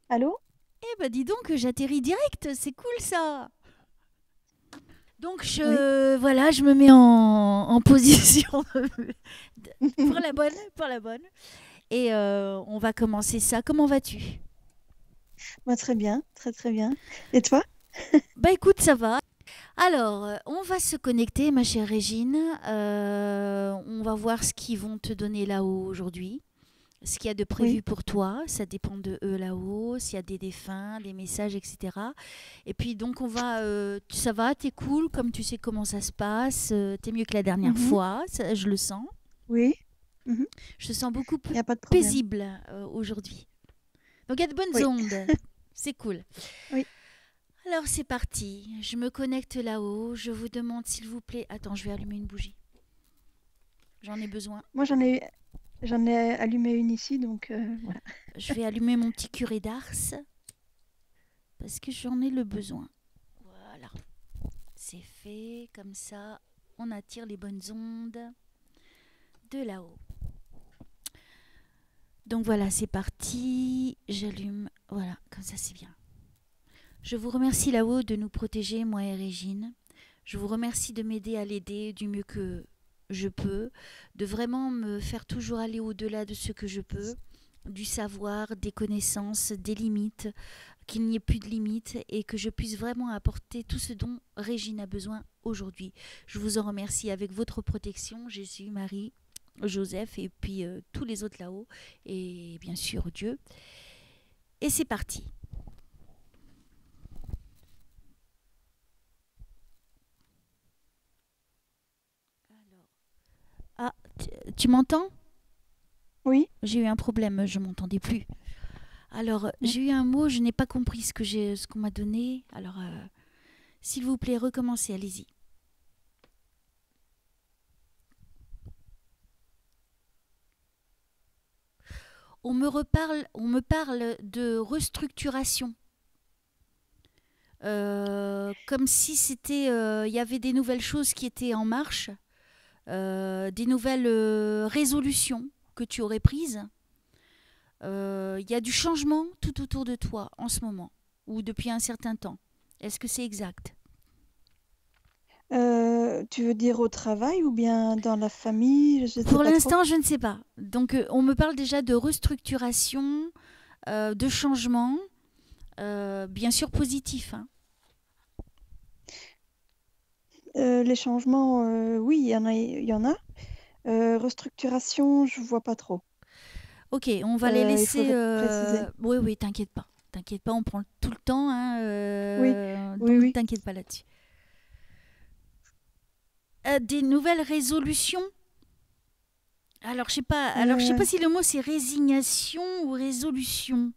Allô? Eh ben dis donc, j'atterris direct, c'est cool ça. Donc Oui. voilà, je me mets en position pour la bonne, pour la bonne. Et on va commencer ça. Comment vas-tu? Moi, très bien, très très bien. Et toi? Bah écoute, ça va. Alors, on va se connecter, ma chère Régine. On va voir ce qu'ils vont te donner là-haut aujourd'hui. Ce qu'il y a de prévu Oui. pour toi, ça dépend de eux là-haut, s'il y a des défunts, des messages, etc. Et puis donc on va, ça va, t'es cool, comme tu sais comment ça se passe, t'es mieux que la dernière Mhm. fois, ça, je le sens. Oui. Mhm. Je te sens beaucoup Il plus n'y a pas de problème. paisible aujourd'hui. Donc il y a de bonnes Oui. ondes, c'est cool. Oui. Alors c'est parti, je me connecte là-haut, je vous demande s'il vous plaît, attends, je vais allumer une bougie, j'en ai besoin. Moi, j'en ai allumé une ici, donc voilà. Je vais allumer mon petit curé d'Ars parce que j'en ai le besoin. Voilà. C'est fait, comme ça, on attire les bonnes ondes de là-haut. Donc voilà, c'est parti. J'allume. Voilà, comme ça c'est bien. Je vous remercie là-haut de nous protéger, moi et Régine. Je vous remercie de m'aider à l'aider du mieux que je peux, de vraiment me faire toujours aller au-delà de ce que je peux, du savoir, des connaissances, des limites, qu'il n'y ait plus de limites et que je puisse vraiment apporter tout ce dont Régine a besoin aujourd'hui. Je vous en remercie avec votre protection, Jésus, Marie, Joseph et puis tous les autres là-haut et bien sûr Dieu. Et c'est parti. Alors, ah, tu m'entends? Oui. J'ai eu un problème, je m'entendais plus. Alors, Mm. j'ai eu un mot, je n'ai pas compris ce qu'on m'a donné. Alors, s'il vous plaît, recommencez, allez-y. On me parle de restructuration. Comme si c'était, il y avait des nouvelles choses qui étaient en marche, des nouvelles résolutions que tu aurais prises. Il y a du changement tout autour de toi en ce moment ou depuis un certain temps. Est-ce que c'est exact? Tu veux dire au travail ou bien dans la famille? Je ne sais Pour pas trop. l'instant, je ne sais pas. Donc, on me parle déjà de restructuration, de changement, bien sûr positif, hein. Les changements, oui, il y en a. Restructuration, je vois pas trop. Ok, on va les Il laisser. faudrait préciser. Oui, oui, t'inquiète pas. T'inquiète pas, on prend tout le temps, hein, Oui, oui, donc oui. t'inquiète pas là-dessus. Des nouvelles résolutions. Alors je sais pas. Alors je sais Euh, pas si le mot c'est résignation ou résolution.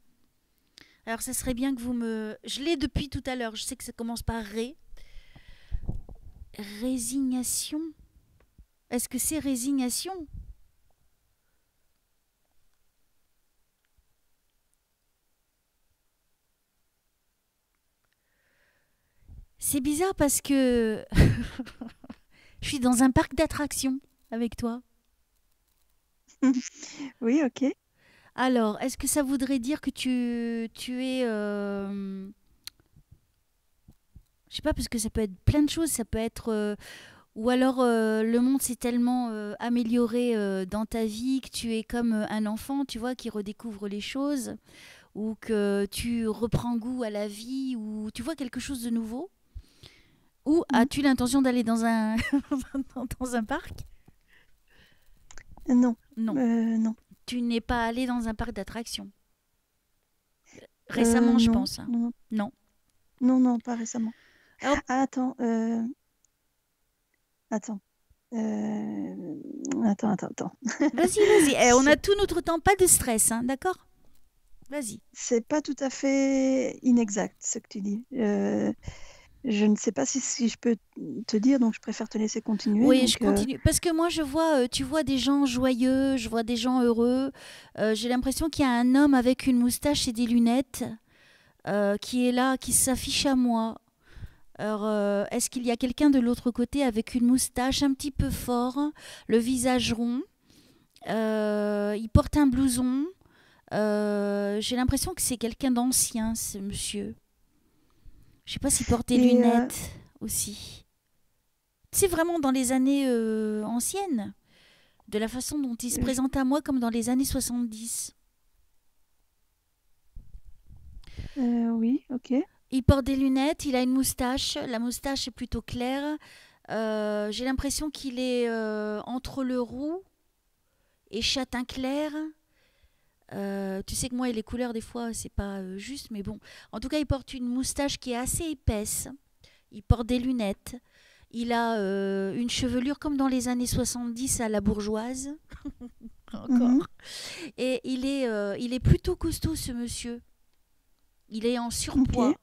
Alors ça serait bien que vous me. Je l'ai depuis tout à l'heure. Je sais que ça commence par ré. Résignation. Est-ce que c'est résignation? C'est bizarre parce que je suis dans un parc d'attractions avec toi. oui, ok. Alors, est-ce que ça voudrait dire que tu es... je sais pas, parce que ça peut être plein de choses. Ça peut être... ou alors le monde s'est tellement amélioré dans ta vie que tu es comme un enfant, tu vois, qui redécouvre les choses. Ou que tu reprends goût à la vie. Ou tu vois quelque chose de nouveau. Ou Mhm. as-tu l'intention d'aller dans un, dans un parc? Non, Non. non. Tu n'es pas allé dans un parc d'attractions. Récemment, je Non, pense, hein. non, non, Non. non, non, pas récemment. Alors, Ah, attends, euh, attends. vas-y, vas-y. Eh, on a C'est tout notre temps, pas de stress, hein, d'accord? Vas-y. c'est pas tout à fait inexact ce que tu dis. Je ne sais pas si je peux te dire, donc je préfère te laisser continuer. Oui, je Donc, continue. Parce que moi, je vois, tu vois des gens joyeux, je vois des gens heureux. J'ai l'impression qu'il y a un homme avec une moustache et des lunettes qui est là, qui s'affiche à moi. Alors, est-ce qu'il y a quelqu'un de l'autre côté avec une moustache un petit peu fort, le visage rond, il porte un blouson, J'ai l'impression que c'est quelqu'un d'ancien, ce monsieur. Je sais pas s'il porte des Et lunettes aussi. C'est vraiment dans les années anciennes, de la façon dont il se je- présente à moi comme dans les années 70. oui, ok. Il porte des lunettes, il a une moustache, la moustache est plutôt claire. J'ai l'impression qu'il est entre le roux et châtain clair. Tu sais que moi et les couleurs des fois c'est pas juste, mais bon. En tout cas, il porte une moustache qui est assez épaisse. Il porte des lunettes. Il a une chevelure comme dans les années 70 à la bourgeoise. Mhm. Encore. Et il est plutôt costaud, ce monsieur. Il est en surpoids. Ok.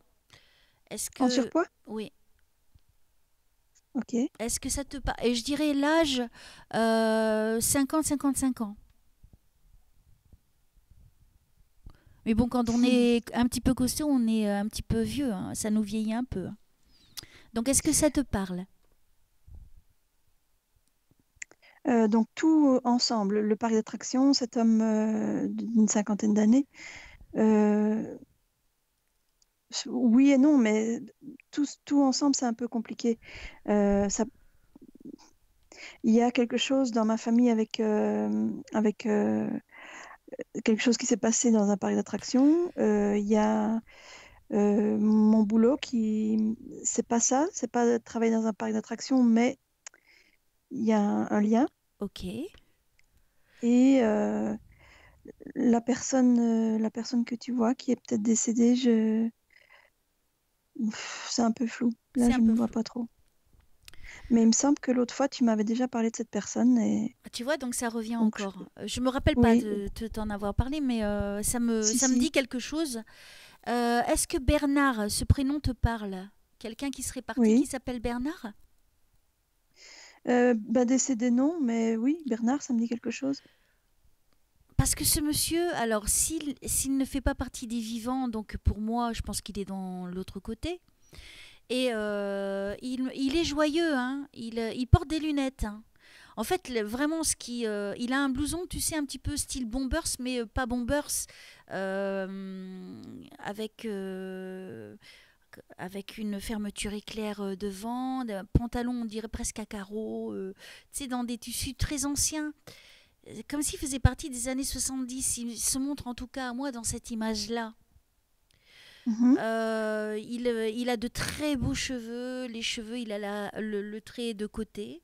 Est-ce En que... surpoids? Oui. Ok. Est-ce que ça te parle? Et je dirais l'âge 50-55 ans. Mais bon, quand on est un petit peu costaud, on est un petit peu vieux, hein. Ça nous vieillit un peu. Donc, est-ce que ça te parle? Donc tout ensemble, le parc d'attractions, cet homme d'une cinquantaine d'années, euh, oui et non, mais tout ensemble, c'est un peu compliqué. Ça, il y a quelque chose dans ma famille avec quelque chose qui s'est passé dans un parc d'attractions. Il y a mon boulot qui, c'est pas ça, c'est pas travailler dans un parc d'attractions, mais il y a un lien. Ok. Et la personne que tu vois qui est peut-être décédée, c'est un peu flou. Là, C'est je un peu ne vois flou. pas trop. Mais il me semble que l'autre fois, tu m'avais déjà parlé de cette personne et Tu vois, donc ça revient donc encore. Je me rappelle pas oui, de t'en avoir parlé, mais si ça me si, dit quelque chose. Est-ce que Bernard, ce prénom te parle? Quelqu'un qui serait parti qui oui. s'appelle Bernard? Bah, décédé non, mais oui, Bernard, ça me dit quelque chose. Parce que ce monsieur, alors s'il ne fait pas partie des vivants, donc pour moi, je pense qu'il est dans l'autre côté. Et il est joyeux, hein. Il porte des lunettes, hein. En fait, vraiment, il a un blouson, tu sais, un petit peu style Bombers, mais pas Bombers, avec avec une fermeture éclair devant, un pantalon, on dirait presque à carreaux, tu sais, dans des tissus très anciens, comme s'il faisait partie des années 70. Il se montre en tout cas à moi dans cette image-là. Mhm, Il a de très beaux cheveux. Les cheveux, il a le trait de côté.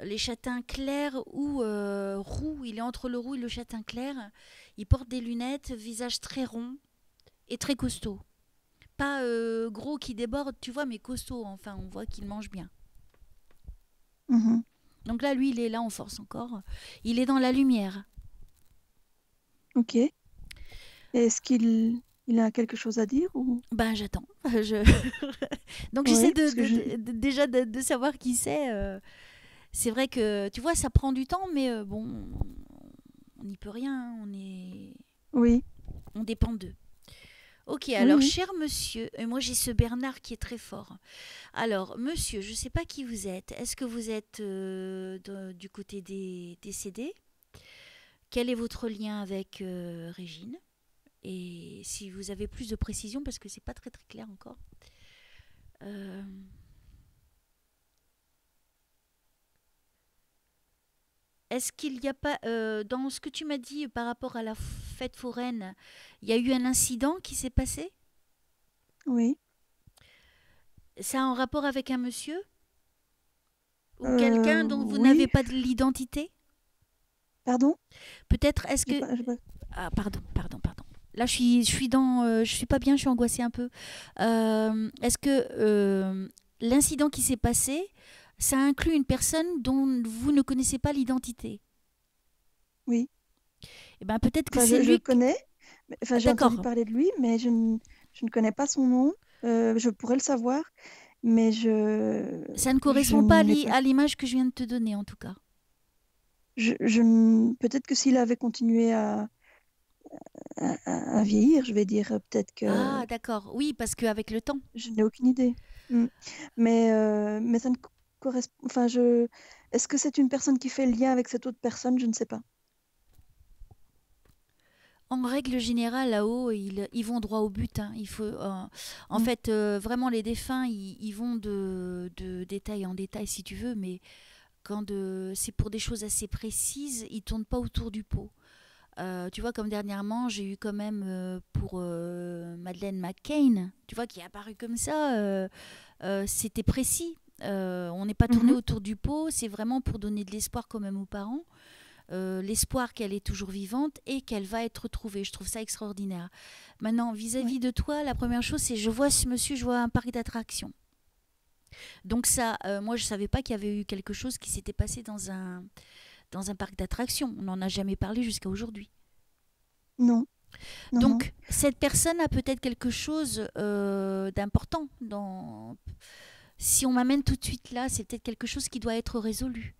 Les châtains clairs ou roux. Il est entre le roux et le châtain clair. Il porte des lunettes, visage très rond et très costaud. Pas gros qui déborde, tu vois, mais costaud. Enfin, on voit qu'il mange bien. mhm. Donc là, lui, il est là en force encore. Il est dans la lumière. Ok. Et est-ce qu'il a quelque chose à dire ou Ben, j'attends. Je... Donc j'essaie oui, parce que je déjà de savoir qui c'est. C'est vrai que, tu vois, ça prend du temps, mais bon, on n'y peut rien, hein. oui, On dépend d'eux. Ok, oui, alors, oui. cher monsieur, et moi j'ai ce Bernard qui est très fort. Alors, monsieur, je ne sais pas qui vous êtes. Est-ce que vous êtes du côté des décédés? Quel est votre lien avec Régine? Et si vous avez plus de précision, parce que c'est pas très très clair encore. Euh, Est-ce qu'il n'y a pas, dans ce que tu m'as dit par rapport à la fête foraine, il y a eu un incident qui s'est passé? Oui. Ça a un rapport avec un monsieur? Ou quelqu'un dont vous n'avez Oui. pas de l'identité? Pardon? Peut-être, est-ce que... J'ai pas- Ah, pardon. Là, je suis je suis pas bien, je suis angoissée un peu. Est-ce que l'incident qui s'est passé, ça inclut une personne dont vous ne connaissez pas l'identité? Oui. Eh ben, peut-être que Enfin, c'est je lui. connais. Enfin, j'ai entendu D'accord. parler de lui, mais je ne connais pas son nom. Je pourrais le savoir, mais Ça ne je correspond pas n'ai pas. à l'image que je viens de te donner, en tout cas. Peut-être que s'il avait continué à vieillir, je vais dire, peut-être que Ah, d'accord. Oui, parce qu'avec le temps. je n'ai aucune idée. Mm. Mais ça ne correspond. Enfin, est-ce que c'est une personne qui fait le lien avec cette autre personne? Je ne sais pas. En règle générale, là-haut, ils vont droit au but, hein. En Mm. fait, vraiment, les défunts, ils vont de détail en détail, si tu veux, mais c'est pour des choses assez précises, ils tournent pas autour du pot. Tu vois, comme dernièrement, j'ai eu quand même pour Madeleine McCain, tu vois, qui est apparue comme ça, c'était précis. On n'est pas tourné Mhm. autour du pot, c'est vraiment pour donner de l'espoir quand même aux parents. L'espoir qu'elle est toujours vivante et qu'elle va être retrouvée. Je trouve ça extraordinaire. Maintenant, Ouais. vis-à-vis de toi, la première chose, c'est je vois ce monsieur, je vois un parc d'attractions. Donc ça, moi, je savais pas qu'il y avait eu quelque chose qui s'était passé dans un parc d'attractions. On n'en a jamais parlé jusqu'à aujourd'hui. Non, non, non. Donc, cette personne a peut-être quelque chose d'important. Si on m'amène tout de suite là, c'est peut-être quelque chose qui doit être résolu.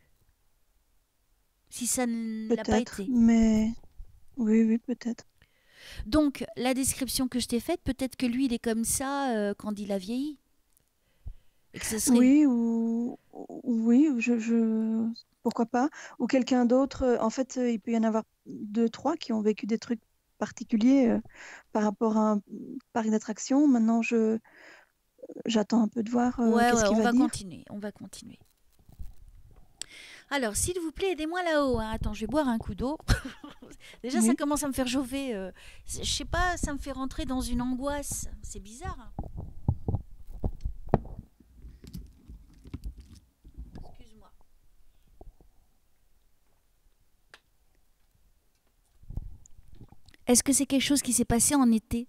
Si ça ne l'a pas Peut-être, été. mais oui, oui, peut-être. Donc, la description que je t'ai faite, peut-être que lui, il est comme ça quand il a vieilli. Et que ce serait. Oui, oui, pourquoi pas. Ou quelqu'un d'autre. En fait, il peut y en avoir deux, trois qui ont vécu des trucs particuliers par rapport à un parc d'attractions. Maintenant, j'attends un peu de voir Ouais, qu'est-ce ouais, qu'il on va va dire. continuer. On va continuer. Alors, s'il vous plaît, aidez-moi là-haut, hein. Attends, je vais boire un coup d'eau. Déjà, ça Oui. commence à me faire chauffer. Je sais pas, ça me fait rentrer dans une angoisse. C'est bizarre, hein. Excuse-moi. Est-ce que c'est quelque chose qui s'est passé en été?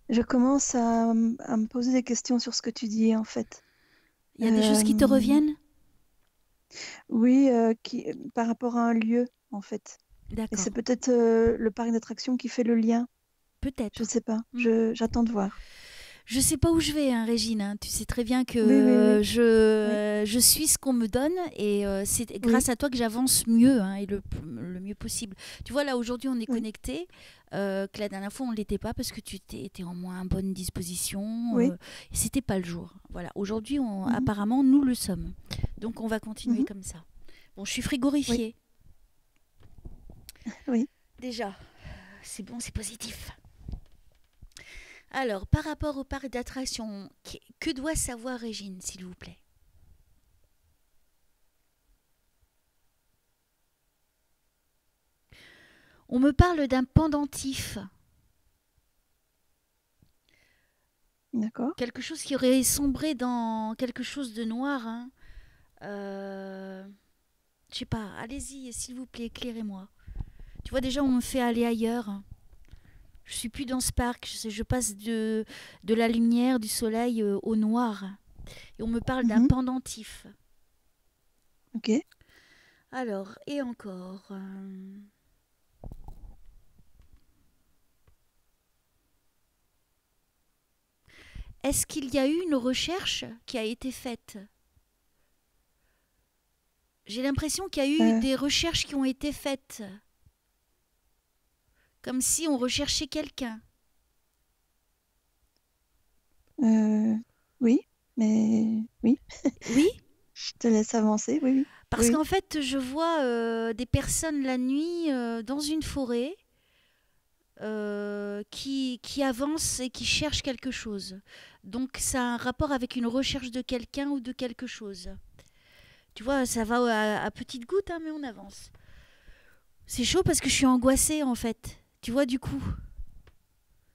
Je commence à me poser des questions sur ce que tu dis, en fait. Il y a des choses qui te Euh, reviennent? oui, par rapport à un lieu, en fait. Et c'est D'accord. peut-être le parc d'attractions qui fait le lien. Je Peut-être. sais pas. Hmm. J'attends de voir. Je sais pas où je vais, hein, Régine, hein. Tu sais très bien Oui, oui, que oui. Oui, je suis ce qu'on me donne et c'est oui, grâce à toi que j'avance mieux, hein, et le mieux possible. Tu vois, là, aujourd'hui, on est oui, connecté, que la dernière fois, on ne l'était pas parce que tu étais en moins bonne disposition. oui. Et c'était pas le jour. Voilà. Aujourd'hui, Mhm, apparemment, nous le sommes. Donc, on va continuer mhm. comme ça. Bon, je suis Oui, frigorifiée. oui. Déjà, c'est bon, c'est positif. Alors, par rapport au parc d'attractions, que doit savoir Régine, s'il vous plaît? On me parle d'un pendentif, D'accord. quelque chose qui aurait sombré dans quelque chose de noir, hein. Euh, je sais pas, allez-y, s'il vous plaît, éclairez-moi. Tu vois, déjà, on me fait aller ailleurs. Je suis plus dans ce parc, je passe de la lumière, du soleil au noir. Et on me parle d'un Mhm, pendentif. ok. Alors, et encore. Est-ce qu'il y a eu une recherche qui a été faite? J'ai l'impression qu'il y a eu Euh, des recherches qui ont été faites, comme si on recherchait quelqu'un. euh, oui, mais oui. Oui, Je te laisse avancer. Oui, oui. parce Oui, qu'en fait, je vois des personnes la nuit dans une forêt qui avancent et qui cherchent quelque chose. Donc ça a un rapport avec une recherche de quelqu'un ou de quelque chose. Tu vois, ça va à petites gouttes, hein, mais on avance. C'est chaud parce que je suis angoissée en fait. Tu vois, du coup.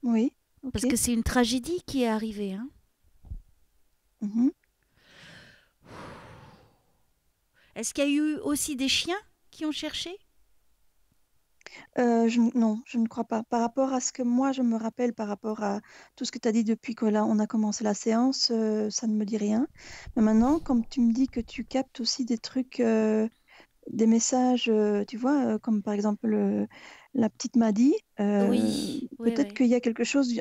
oui. Parce Ok. que c'est une tragédie qui est arrivée, hein. Mhm. Est-ce qu'il y a eu aussi des chiens qui ont cherché? Non, je ne crois pas. Par rapport à ce que moi, je me rappelle, par rapport à tout ce que tu as dit depuis que là, on a commencé la séance, ça ne me dit rien. Mais maintenant, comme tu me dis que tu captes aussi des trucs, des messages, tu vois, comme par exemple la petite Maddy, Oui, oui, peut-être oui. qu'il y a quelque chose,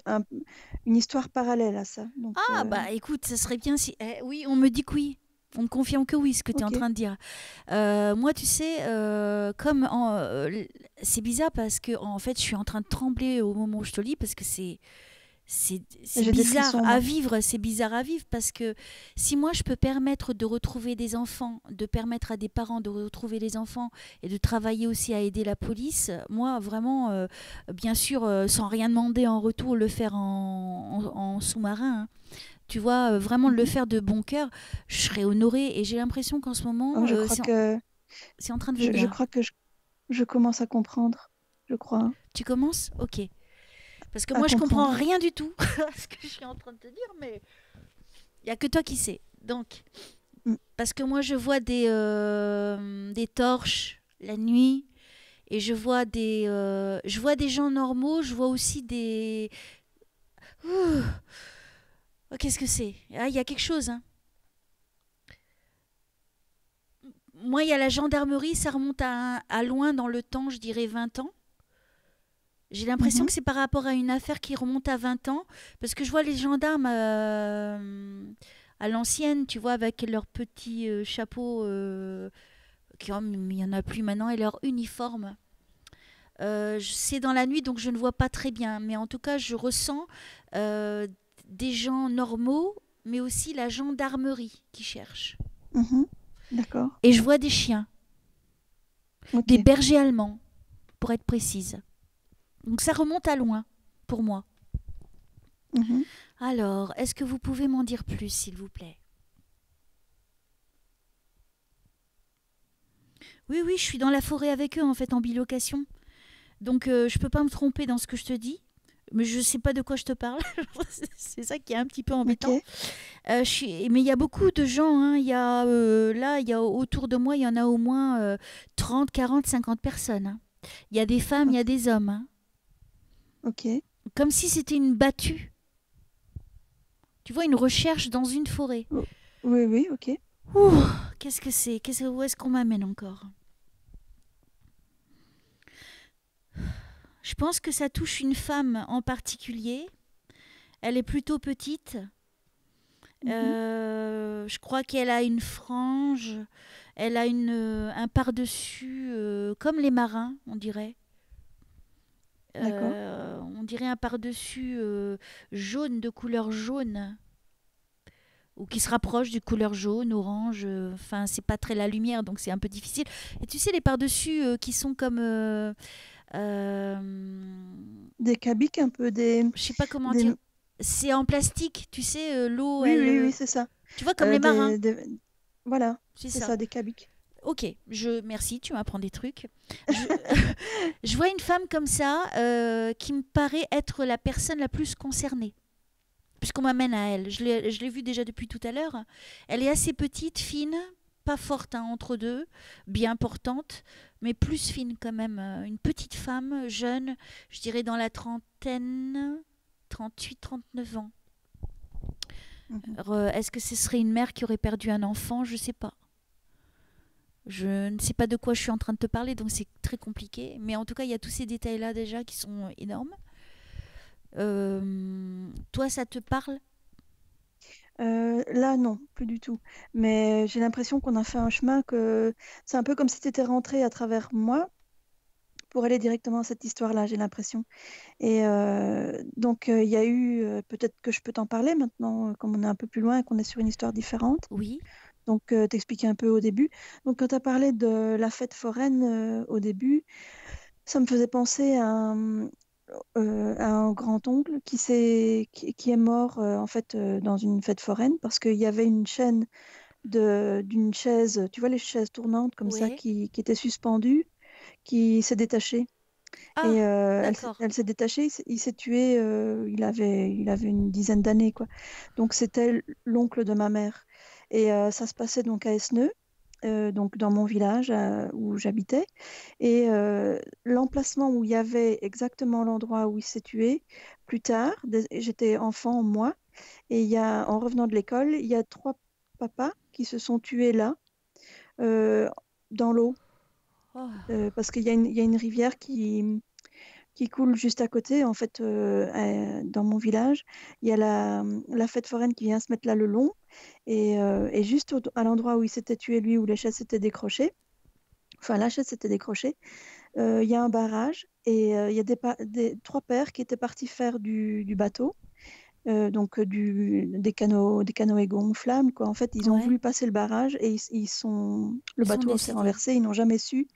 une histoire parallèle à ça. Donc, Ah, bah écoute, ça serait bien si. Oui, on me dit que oui. On me confirme que oui, ce que tu es en ok. train de dire. Moi, tu sais, c'est bizarre parce que en fait, je suis en train de trembler au moment où je te lis parce que C'est J'ai des bizarre frissons, à moi. vivre, c'est bizarre à vivre parce que si moi je peux permettre de retrouver des enfants, de permettre à des parents de retrouver les enfants et de travailler aussi à aider la police, moi vraiment, bien sûr, sans rien demander en retour, le faire en sous-marin, hein. Tu vois, vraiment le Mhm. faire de bon cœur, je serais honorée et j'ai l'impression qu'en ce Oh, moment, c'est en train de je venir. crois que je commence à comprendre. Je crois Tu commences? Ok. Parce que à moi je comprends comprendre. rien du tout à ce que je suis en train de te dire, mais il n'y a que toi qui sais. Donc, Mm. parce que moi, je vois des torches la nuit et je vois des gens normaux. Je vois aussi des. Ouh, oh, qu'est-ce que c'est? Ah, il y a quelque chose, hein. Moi, il y a la gendarmerie, ça remonte à loin dans le temps, je dirais 20 ans. J'ai l'impression Mhm. que c'est par rapport à une affaire qui remonte à 20 ans, parce que je vois les gendarmes à l'ancienne, tu vois, avec leurs petits chapeaux, il n'y en a plus maintenant, et leur uniforme. C'est dans la nuit, donc je ne vois pas très bien. Mais en tout cas, je ressens euh, des gens normaux, mais aussi la gendarmerie qui cherche. Mhm. D'accord. Et je vois des chiens, Ok. des bergers allemands, pour être précise. Donc ça remonte à loin, pour moi. Mhm. Alors, est-ce que vous pouvez m'en dire plus, s'il vous plaît? Oui, oui, je suis dans la forêt avec eux, en fait, en bilocation. Donc, je peux pas me tromper dans ce que je te dis. Mais je sais pas de quoi je te parle. C'est ça qui est un petit peu embêtant. Ok. Mais il y a beaucoup de gens, hein. Là, il y a autour de moi, il y en a au moins 30, 40, 50 personnes, hein. Il y a des femmes, il y Ok. a des hommes, hein. Ok. Comme si c'était une battue. Tu vois, une recherche dans une forêt. Oh, oui, oui, ok. Ouh, qu'est-ce que c'est? Où est-ce qu'on m'amène encore? Je pense que ça touche une femme en particulier. Elle est plutôt petite. Mhm. Je crois qu'elle a une frange. Elle a un par-dessus, comme les marins, on dirait. D'accord. On dirait un par-dessus jaune, de couleur jaune, ou qui se rapproche du couleur jaune, orange. Enfin, c'est pas très la lumière, donc c'est un peu difficile. Et tu sais, les par-dessus qui sont comme. Des cabiques un peu, Je sais pas comment des... dire. C'est en plastique, tu sais, l'eau, Oui, elle. oui, oui, c'est ça. Tu vois, comme les marins. Des, voilà, C'est c'est ça. ça, des cabiques. Ok, merci, tu m'apprends des trucs. Je, je vois une femme comme ça qui me paraît être la personne la plus concernée, puisqu'on m'amène à elle. Je l'ai vue déjà depuis tout à l'heure. Elle est assez petite, fine, pas forte, hein, entre deux, bien portante, mais plus fine quand même. Une petite femme, jeune, je dirais dans la trentaine, 38, 39 ans. Mhm. Alors, est-ce que ce serait une mère qui aurait perdu un enfant? Je sais pas. Je ne sais pas de quoi je suis en train de te parler, donc c'est très compliqué. Mais en tout cas, il y a tous ces détails-là déjà qui sont énormes. Toi, ça te parle? Là, non, plus du tout. Mais j'ai l'impression qu'on a fait un chemin que c'est un peu comme si tu étais rentré à travers moi pour aller directement à cette histoire-là, j'ai l'impression. Et donc, il y a eu, peut-être que je peux t'en parler maintenant, comme on est un peu plus loin et qu'on est sur une histoire différente. Oui. Donc, t'expliquer un peu au début. Donc, quand tu as parlé de la fête foraine au début, ça me faisait penser à un grand-oncle qui est mort en fait dans une fête foraine parce qu'il y avait une chaîne d'une chaise, tu vois les chaises tournantes comme ça Ouais. qui était suspendue, qui s'est détachée. Ah, Et d'accord. elle s'est détachée, il s'est tué, il avait une dizaine d'années, quoi. Donc c'était l'oncle de ma mère. Et ça se passait donc à Esneux, donc dans mon village où j'habitais. Et l'emplacement où il y avait exactement l'endroit où il s'est tué, plus tard, j'étais enfant, moi, et en revenant de l'école, il y a trois papas qui se sont tués là, euh, dans l'eau, Oh. parce qu'il y a une rivière qui coule juste à côté, en fait, dans mon village. Il y a la fête foraine qui vient se mettre là le long. Et juste à l'endroit où il s'était tué, lui, où les chaises s'étaient décrochées, enfin, la chaise s'était décrochée, il y a un barrage et il y a trois pères qui étaient partis faire du bateau. des canoës gonflables, quoi. En fait, ils ont Ouais. voulu passer le barrage et le Ils sont bateau s'est décédés. renversé, ils n'ont jamais su.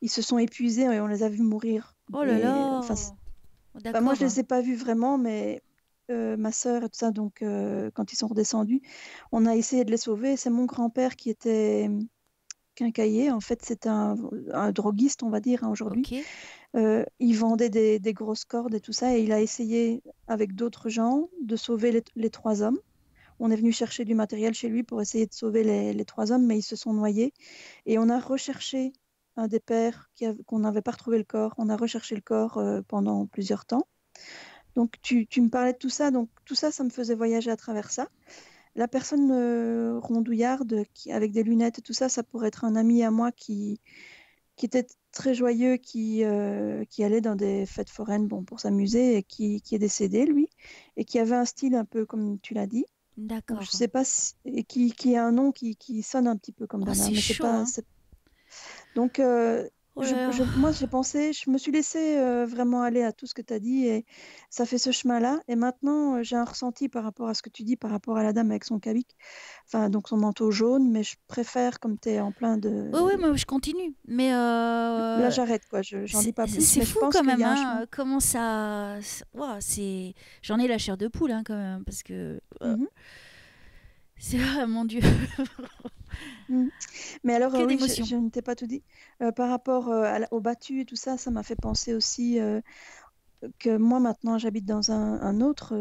Ils se sont épuisés et on les a vus mourir. Oh là Et enfin, là. bah, moi, je D'accord. les ai pas vus vraiment, mais ma sœur et tout ça, donc quand ils sont redescendus, on a essayé de les sauver. C'est mon grand-père qui était quincaillier. En fait, c'est un droguiste, on va dire, hein, aujourd'hui. Ok. Il vendait des grosses cordes et tout ça, et il a essayé, avec d'autres gens, de sauver les trois hommes. On est venu chercher du matériel chez lui pour essayer de sauver les trois hommes, mais ils se sont noyés. Et on a recherché un des pères qu'on n'avait pas retrouvé le corps. On a recherché le corps pendant plusieurs temps. Donc tu me parlais de tout ça, donc tout ça, ça me faisait voyager à travers ça. La personne rondouillarde avec des lunettes et tout ça, ça pourrait être un ami à moi qui était très joyeux, qui allait dans des fêtes foraines bon, pour s'amuser et qui est décédé, lui, et qui avait un style un peu comme tu l'as dit. Donc, je D'accord. sais pas et qui a un nom qui sonne un petit peu comme Oh, Bernard, c'est mais c'est chaud, pas. hein. Donc, Oh là là. moi, j'ai pensé, je me suis laissée vraiment aller à tout ce que tu as dit et ça fait ce chemin-là. Et maintenant, j'ai un ressenti par rapport à ce que tu dis, par rapport à la dame avec son cabic, enfin, donc son manteau jaune, mais je préfère, comme tu es en plein Oui, de. oui, moi je continue. Mais Là, j'arrête, quoi. J'en dis pas plus, c'est mais je fou pense quand qu'il y même, a un hein. chemin. Comment ça. Ouah, c'est. J'en ai la chair de poule, hein, quand même. Parce que. Mhm, C'est. Ah, mon Dieu. mhm. Mais alors, Que oui, d'émotions. je ne t'ai pas tout dit. Par rapport au battu et tout ça, ça m'a fait penser aussi que moi maintenant j'habite dans un autre,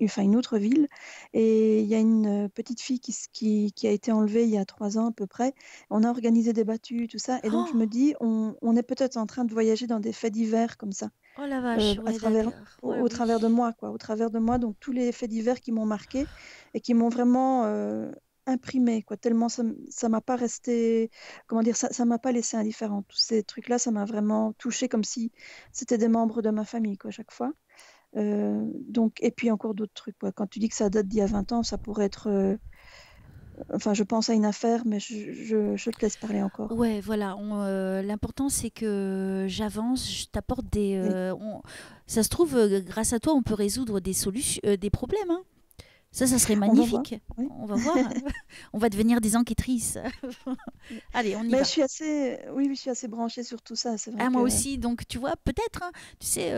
enfin une autre ville et il y a une petite fille qui a été enlevée il y a 3 ans à peu près. On a organisé des battues, tout ça, et donc je Oh, me dis on est peut-être en train de voyager dans des faits divers comme ça, oh la vache. à Ouais, travers, d'accord. Ouais, au oui. travers de moi, quoi, au travers de moi, donc tous les faits divers qui m'ont marqué et qui m'ont vraiment imprimé, quoi, tellement ça m'a pas resté, comment dire, ça m'a pas laissé indifférente. Tous ces trucs-là, ça m'a vraiment touchée comme si c'était des membres de ma famille, quoi, chaque fois. Donc, et puis encore d'autres trucs, quoi. Quand tu dis que ça date d'il y a 20 ans, ça pourrait être, enfin, je pense à une affaire, mais je te laisse parler encore. Ouais, voilà. L'important, c'est que j'avance, je t'apporte des. Oui, Ça se trouve, grâce à toi, on peut résoudre des solutions, des problèmes, hein. Ça serait on va voir. magnifique. Oui. On va voir. On va devenir des enquêtrices. Allez, on y Mais va. oui, oui, je suis assez branchée sur tout ça. C'est vrai Ah, moi que. aussi, donc tu vois, peut-être, hein, tu sais,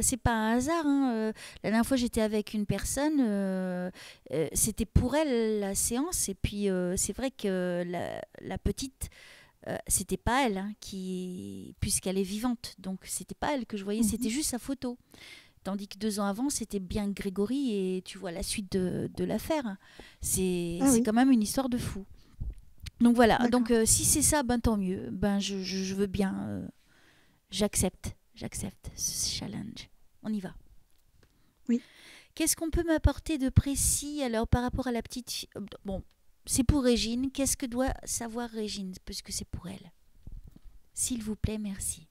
c'est pas un hasard, hein, la dernière fois, j'étais avec une personne, c'était pour elle la séance, et puis c'est vrai que la petite, c'était pas elle, hein, puisqu'elle est vivante, donc c'était pas elle que je voyais, Mhm. c'était juste sa photo. Tandis que 2 ans avant, c'était bien Grégory, et tu vois la suite de l'affaire. Ah C'est oui, quand même une histoire de fou. Donc voilà, donc d'accord. si c'est ça, ben tant mieux, ben je veux bien. J'accepte ce challenge. On y va. Oui. Qu'est-ce qu'on peut m'apporter de précis alors par rapport à la petite fille? Bon, c'est pour Régine. Qu'est-ce que doit savoir Régine? Puisque c'est pour elle. S'il vous plaît, merci.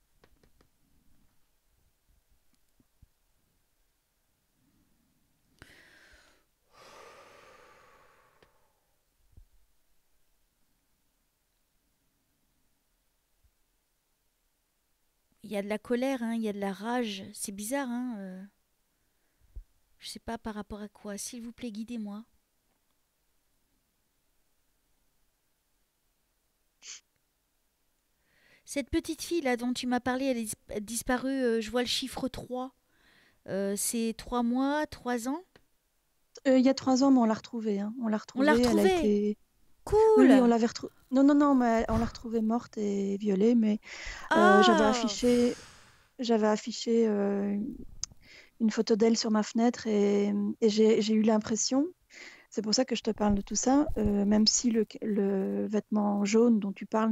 Il y a de la colère, hein, il y a de la rage. C'est bizarre, hein. Je sais pas par rapport à quoi. S'il vous plaît, guidez-moi. Cette petite fille là dont tu m'as parlé, elle est disparue. Je vois le chiffre 3. C'est 3 mois, 3 ans. Il y a 3 ans, mais on l'a retrouvée, hein. On l'a On l'a retrouvée. Elle a retrouvée. été. Oui, oui, on Cool. l'avait retrouvée. Non, non, non, mais on l'a retrouvée morte et violée, mais Ah. j'avais affiché une photo d'elle sur ma fenêtre et j'ai eu l'impression, c'est pour ça que je te parle de tout ça, même si le vêtement jaune dont tu parles,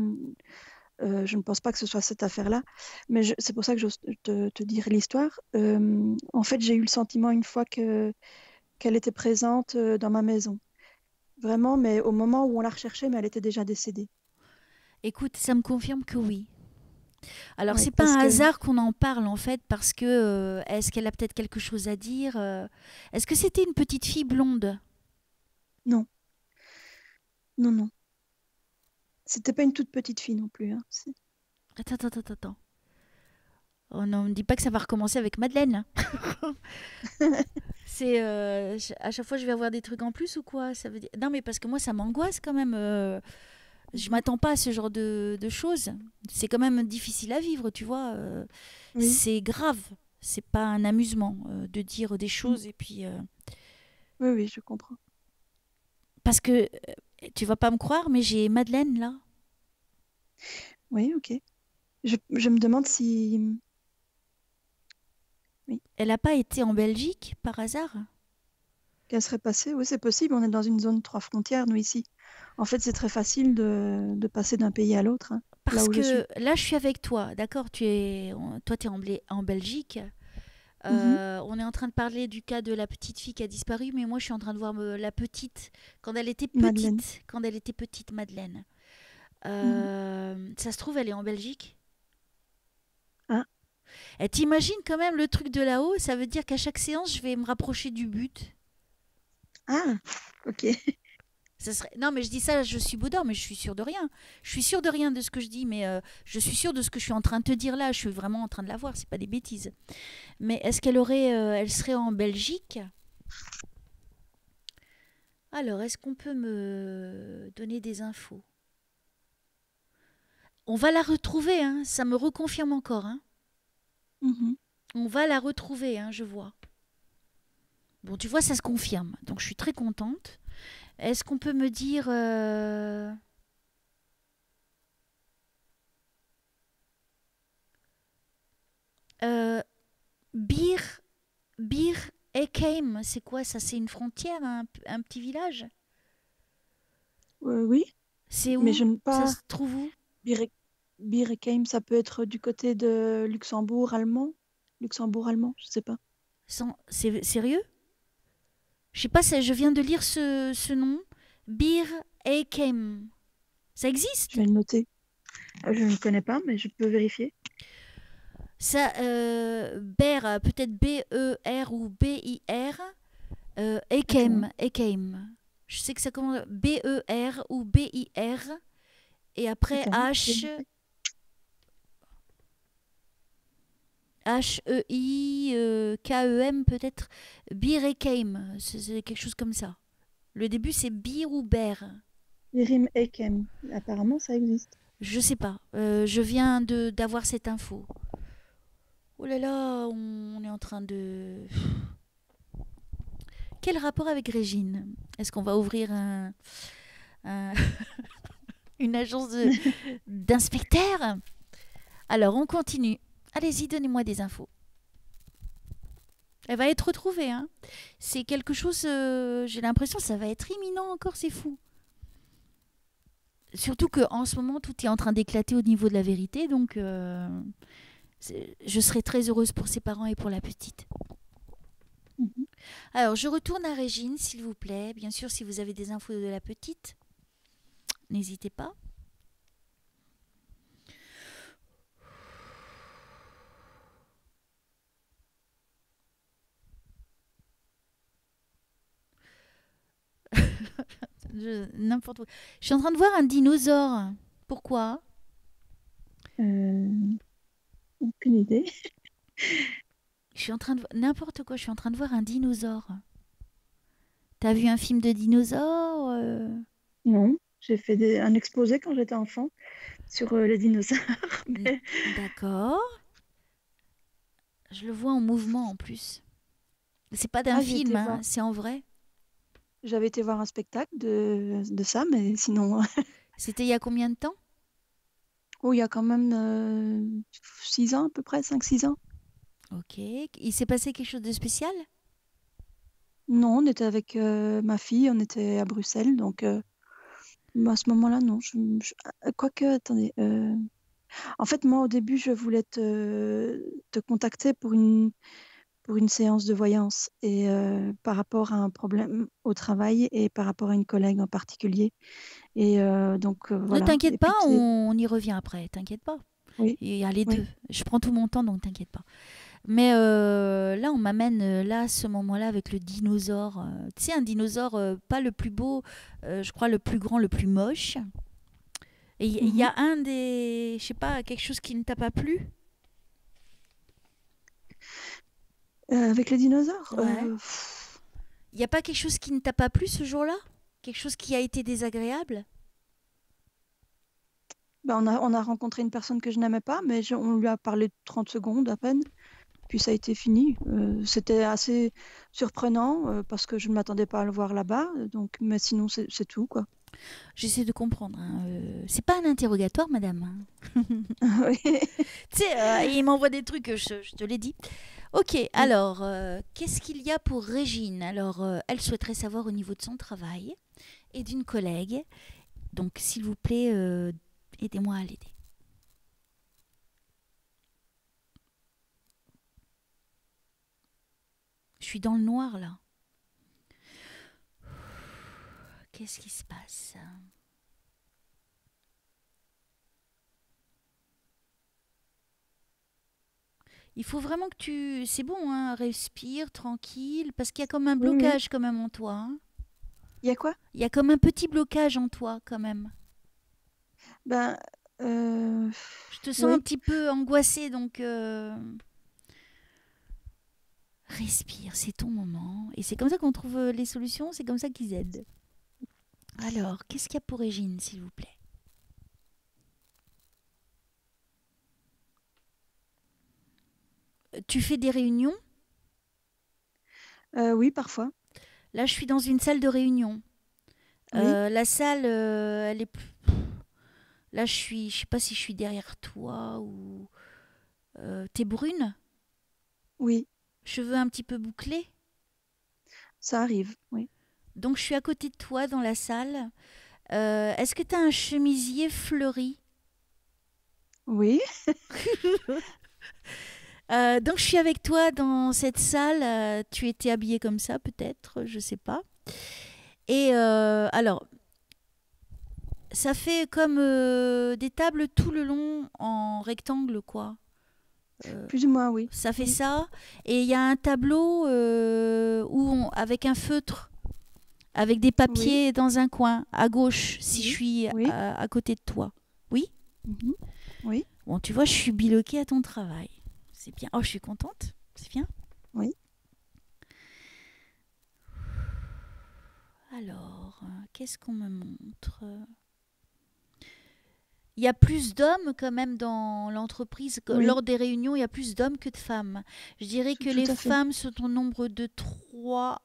je ne pense pas que ce soit cette affaire-là, mais c'est pour ça que j'ose te dire l'histoire. En fait, j'ai eu le sentiment une fois qu'elle était présente dans ma maison, vraiment, mais au moment où on la recherchait, mais elle était déjà décédée. Écoute, ça me confirme que oui. Alors, Oui, c'est pas parce un que hasard qu'on en parle en fait, parce que est-ce qu'elle a peut-être quelque chose à dire? Est-ce que c'était une petite fille blonde? non, non, non. C'était pas une toute petite fille non plus, hein. Attends, attends, attends, attends. Oh non, me dis pas que ça va recommencer avec Madeleine. À chaque fois, je vais avoir des trucs en plus ou quoi? Ça veut dire... Non, mais parce que moi, ça m'angoisse quand même. Je Mhm. m'attends pas à ce genre de choses. C'est quand même difficile à vivre, tu vois. Oui. C'est grave. C'est pas un amusement de dire des Mm. choses et puis. Oui, oui, je comprends. Parce que tu vas pas me croire, mais j'ai Madeleine là. Oui, ok. Je me demande si... Oui, Elle n'a pas été en Belgique par hasard? qu'elle serait passée. Oui, c'est possible. On est dans une zone trois frontières, nous, ici. En fait, c'est très facile de passer d'un pays à l'autre, hein, là Parce où je suis. que là, je suis avec toi, d'accord? Toi, tu es en Belgique. Mhm. On est en train de parler du cas de la petite fille qui a disparu, mais moi, je suis en train de voir la petite Madeleine. quand elle était petite, Madeleine. Mhm. Ça se trouve, elle est en Belgique. Ah, Et t'imagines quand même le truc de là-haut? Ça veut dire qu'à chaque séance, je vais me rapprocher du but. ah, ok. Ça serait... Non, mais je dis ça, je suis Baudin, mais je suis sûre de rien. Je suis sûre de rien de ce que je dis, mais je suis sûre de ce que je suis en train de te dire là. Je suis vraiment en train de la voir, c'est pas des bêtises. Mais est-ce elle serait en Belgique? Alors, est-ce qu'on peut me donner des infos? On va la retrouver, hein. Ça me reconfirme encore, hein. Mhm. On va la retrouver, hein, je vois. Bon, tu vois, ça se confirme. Donc, je suis très contente. Est-ce qu'on peut me dire euh, Bir Bir Ekeim, c'est quoi ça? C'est une frontière, un petit village? Oui, C'est mais où? je ne Ça pas. se trouve où? Birkheim, ça peut être du côté de Luxembourg allemand. Luxembourg allemand, je sais pas. C'est sérieux? Je sais pas, je viens de lire ce nom. Bir Ekeim. Ça Je existe? vais le noter. Je ne connais pas, mais je peux vérifier. Ça, Ber, peut-être B-E-R ou B-I-R. Attends, hein. Ekeim, Ekeim. Je sais que ça commence B-E-R ou B-I-R. Et après Attends, hein. Je vais H. noter. H-E-I-K-E-M peut-être. Birekeim, c'est quelque chose comme ça. Le début c'est Bir ou Ber. Birim Ekem. Apparemment, ça existe. Je sais pas. Je viens d'avoir cette info. Oh là là, on est en train de... Quel rapport avec Régine? Est-ce qu'on va ouvrir un- une agence d'inspecteurs? Alors on continue. Allez-y, donnez-moi des infos. Elle va être retrouvée, hein. C'est quelque chose, j'ai l'impression, ça va être imminent encore, c'est fou. Surtout qu'en ce moment, tout est en train d'éclater au niveau de la vérité, donc je serai très heureuse pour ses parents et pour la petite. Mhm. Alors, je retourne à Régine, s'il vous plaît. Bien sûr, si vous avez des infos de la petite, n'hésitez pas. N'importe où. Je suis en train de voir un dinosaure. Pourquoi? Euh, aucune idée. Je suis en train de n'importe quoi. Je suis en train de voir un dinosaure. T'as vu un film de dinosaure Non, j'ai fait un exposé quand j'étais enfant sur les dinosaures. Mais D'accord. Je le vois en mouvement en plus. C'est pas d'un ah, j'ai film, été hein, voir. c'est en vrai. J'avais été voir un spectacle de ça, mais sinon, C'était il y a combien de temps? oh, il y a quand même 6 ans à peu près, 5 6 ans. Ok. Il s'est passé quelque chose de spécial? Non, on était avec ma fille, on était à Bruxelles, donc à ce moment-là, non. Quoique, attendez. En fait, moi, au début, je voulais te contacter pour une séance de voyance et par rapport à un problème au travail et par rapport à une collègue en particulier. Et donc, Ne voilà. t'inquiète Et pas, puis, on y revient après. T'inquiète pas. oui, Il y a les oui. deux. Je prends tout mon temps, donc t'inquiète pas. Mais là, on m'amène là, à ce moment-là, avec le dinosaure. Tu sais, un dinosaure pas le plus beau, je crois le plus grand, le plus moche. Et il y Mhm. a un des... Je sais pas, quelque chose qui ne t'a pas plu? Avec les dinosaures, Ouais. Il n'y a pas quelque chose qui ne t'a pas plu ce jour-là? Quelque chose qui a été désagréable? Ben, on a rencontré une personne que je n'aimais pas, mais on lui a parlé 30 secondes à peine, puis ça a été fini. C'était assez surprenant parce que je ne m'attendais pas à le voir là-bas, donc, mais sinon c'est tout, quoi. J'essaie de comprendre, hein. C'est pas un interrogatoire, madame, hein. Oui. Tu sais, il m'envoie des trucs, je te l'ai dit. Ok, Oui. alors, qu'est-ce qu'il y a pour Régine? Alors, elle souhaiterait savoir au niveau de son travail et d'une collègue. Donc, s'il vous plaît, aidez-moi à l'aider. Je suis dans le noir, là. Qu'est-ce qui se passe? Il faut vraiment que tu... C'est bon, hein, respire, tranquille, parce qu'il y a comme un Oui, oui. blocage quand même en toi, hein. Il y a quoi? Il y a comme un petit blocage en toi quand même. Ben, euh, Je te sens un oui. petit peu angoissée, donc respire, c'est ton moment. Et c'est comme ça qu'on trouve les solutions, c'est comme ça qu'ils aident. Alors, qu'est-ce qu'il y a pour Régine, s'il vous plaît? Tu fais des réunions? Oui, parfois. Là, je suis dans une salle de réunion. Oui, La salle, elle est... Là, je sais pas si je suis derrière toi ou... T'es brune? oui, Cheveux un petit peu bouclés? ça arrive. Oui, Donc, je suis à côté de toi dans la salle. Est-ce que tu as un chemisier fleuri? oui, Donc je suis avec toi dans cette salle. Tu étais habillée comme ça, peut-être, je sais pas. Et alors, ça fait comme des tables tout le long en rectangle, quoi. Euh, plus ou moins, oui. Ça fait Oui, ça. Et il y a un tableau avec un feutre, avec des oui, papiers dans un coin, à gauche, si je oui, suis oui, à côté de toi. Oui. mhm, oui, Bon, tu vois, je suis biloquée à ton travail. C'est bien. Oh, je suis contente. C'est bien. oui. Alors, qu'est-ce qu'on me montre? Il y a plus d'hommes quand même dans l'entreprise. Oui, Lors des réunions, il y a plus d'hommes que de femmes. Je dirais que tout les à fait. femmes sont au nombre de 3.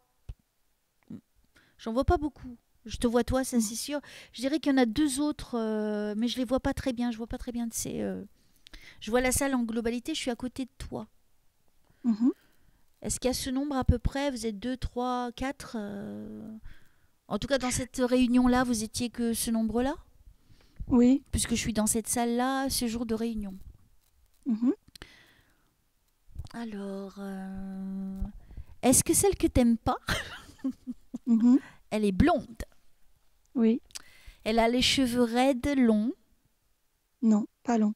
J'en vois pas beaucoup. Je te vois toi, ça Mhm, c'est sûr. Je dirais qu'il y en a deux autres, mais je les vois pas très bien. Je vois pas très bien de ces. Je vois la salle en globalité. Je suis à côté de toi. mhm. Est-ce qu'il y a ce nombre à peu près? Vous êtes 2, 3, 4. En tout cas, dans cette réunion-là, vous étiez que ce nombre-là? Oui, Puisque je suis dans cette salle-là ce jour de réunion. mhm, Alors, est-ce que celle que t'aimes pas, mhm. elle est blonde? Oui, Elle a les cheveux raides, longs. non, pas long.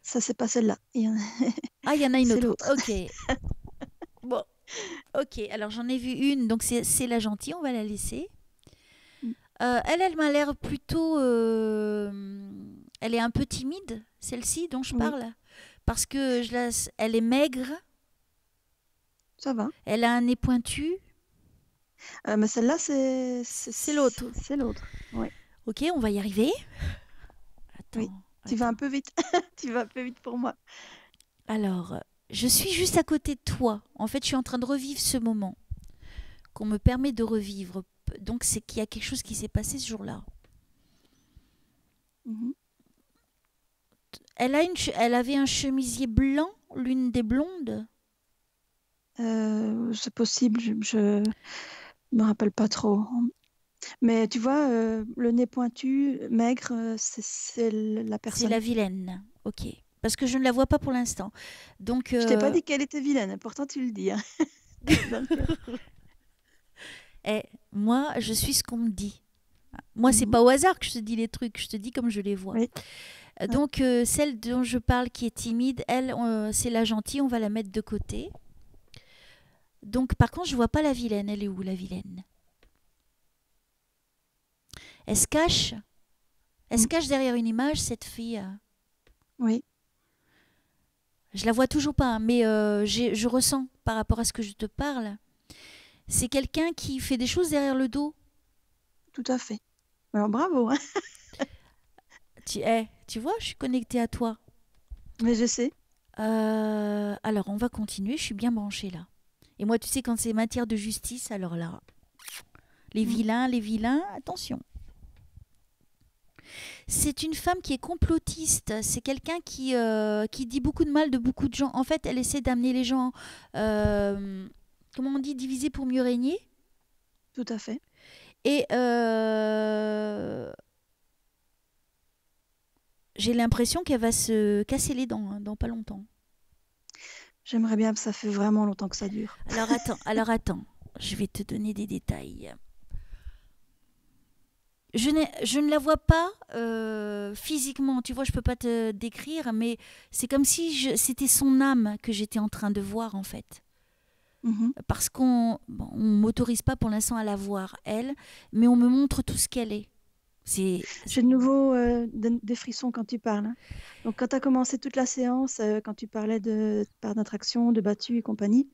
Ça, c'est pas celle-là. Ah, il y en a une C'est autre. l'autre. Ok. Bon, ok. Alors j'en ai vu une, donc c'est la gentille, on va la laisser. Elle m'a l'air plutôt... elle est un peu timide, celle-ci dont je Oui, parle. Parce que elle est maigre, ça va. elle a un nez pointu. Mais celle-là, C'est l'autre. c'est l'autre. Oui, Ok, on va y arriver. oui. Attends, Tu vas un attends. peu vite. Tu vas un peu vite pour moi. Alors, je suis juste à côté de toi. En fait, je suis en train de revivre ce moment qu'on me permet de revivre. Donc, c'est qu'il y a quelque chose qui s'est passé ce jour-là. Mhm. Elle avait un chemisier blanc, l'une des blondes. C'est possible, je me rappelle pas trop. Mais tu vois, le nez pointu, maigre, c'est la C'est la personne. vilaine. Ok. Parce que je ne la vois pas pour l'instant. Donc, Je t'ai pas dit qu'elle était vilaine, pourtant tu le dis, hein. Donc, eh, moi, je suis ce qu'on me dit. Moi, c'est mhm. pas au hasard que je te dis les trucs. Je te dis comme je les vois. Oui, ouais. Donc, celle dont je parle qui est timide, elle, c'est la gentille. On va la mettre de côté. Donc, par contre, je vois pas la vilaine. Elle est où, la vilaine? Elle se cache. Elle se Mm. cache derrière une image, cette fille. Oui, Je la vois toujours pas, hein, mais je ressens par rapport à ce que je te parle. C'est quelqu'un qui fait des choses derrière le dos. Tout à fait. Alors bravo, hein. Tu vois, je suis connectée à toi. Mais je sais. Alors, on va continuer. Je suis bien branchée là. Et moi, tu sais, quand c'est matière de justice, alors là, Mm. les vilains, attention. C'est une femme qui est complotiste. C'est quelqu'un qui dit beaucoup de mal de beaucoup de gens. En fait, elle essaie d'amener les gens, comment on dit, diviser pour mieux régner. Tout à fait. Et j'ai l'impression qu'elle va se casser les dents hein, dans pas longtemps. J'aimerais bien, ça fait vraiment longtemps que ça dure. Alors attends, je vais te donner des détails. Je ne la vois pas physiquement, tu vois, je peux pas te décrire, mais c'est comme si c'était son âme que j'étais en train de voir en fait. Mhm. Parce on m'autorise pas pour l'instant à la voir, elle, mais on me montre tout ce qu'elle est. C'est, J'ai de nouveau des frissons quand tu parles, hein. Donc, quand tu as commencé toute la séance, quand tu parlais de part d'attraction, de battu et compagnie,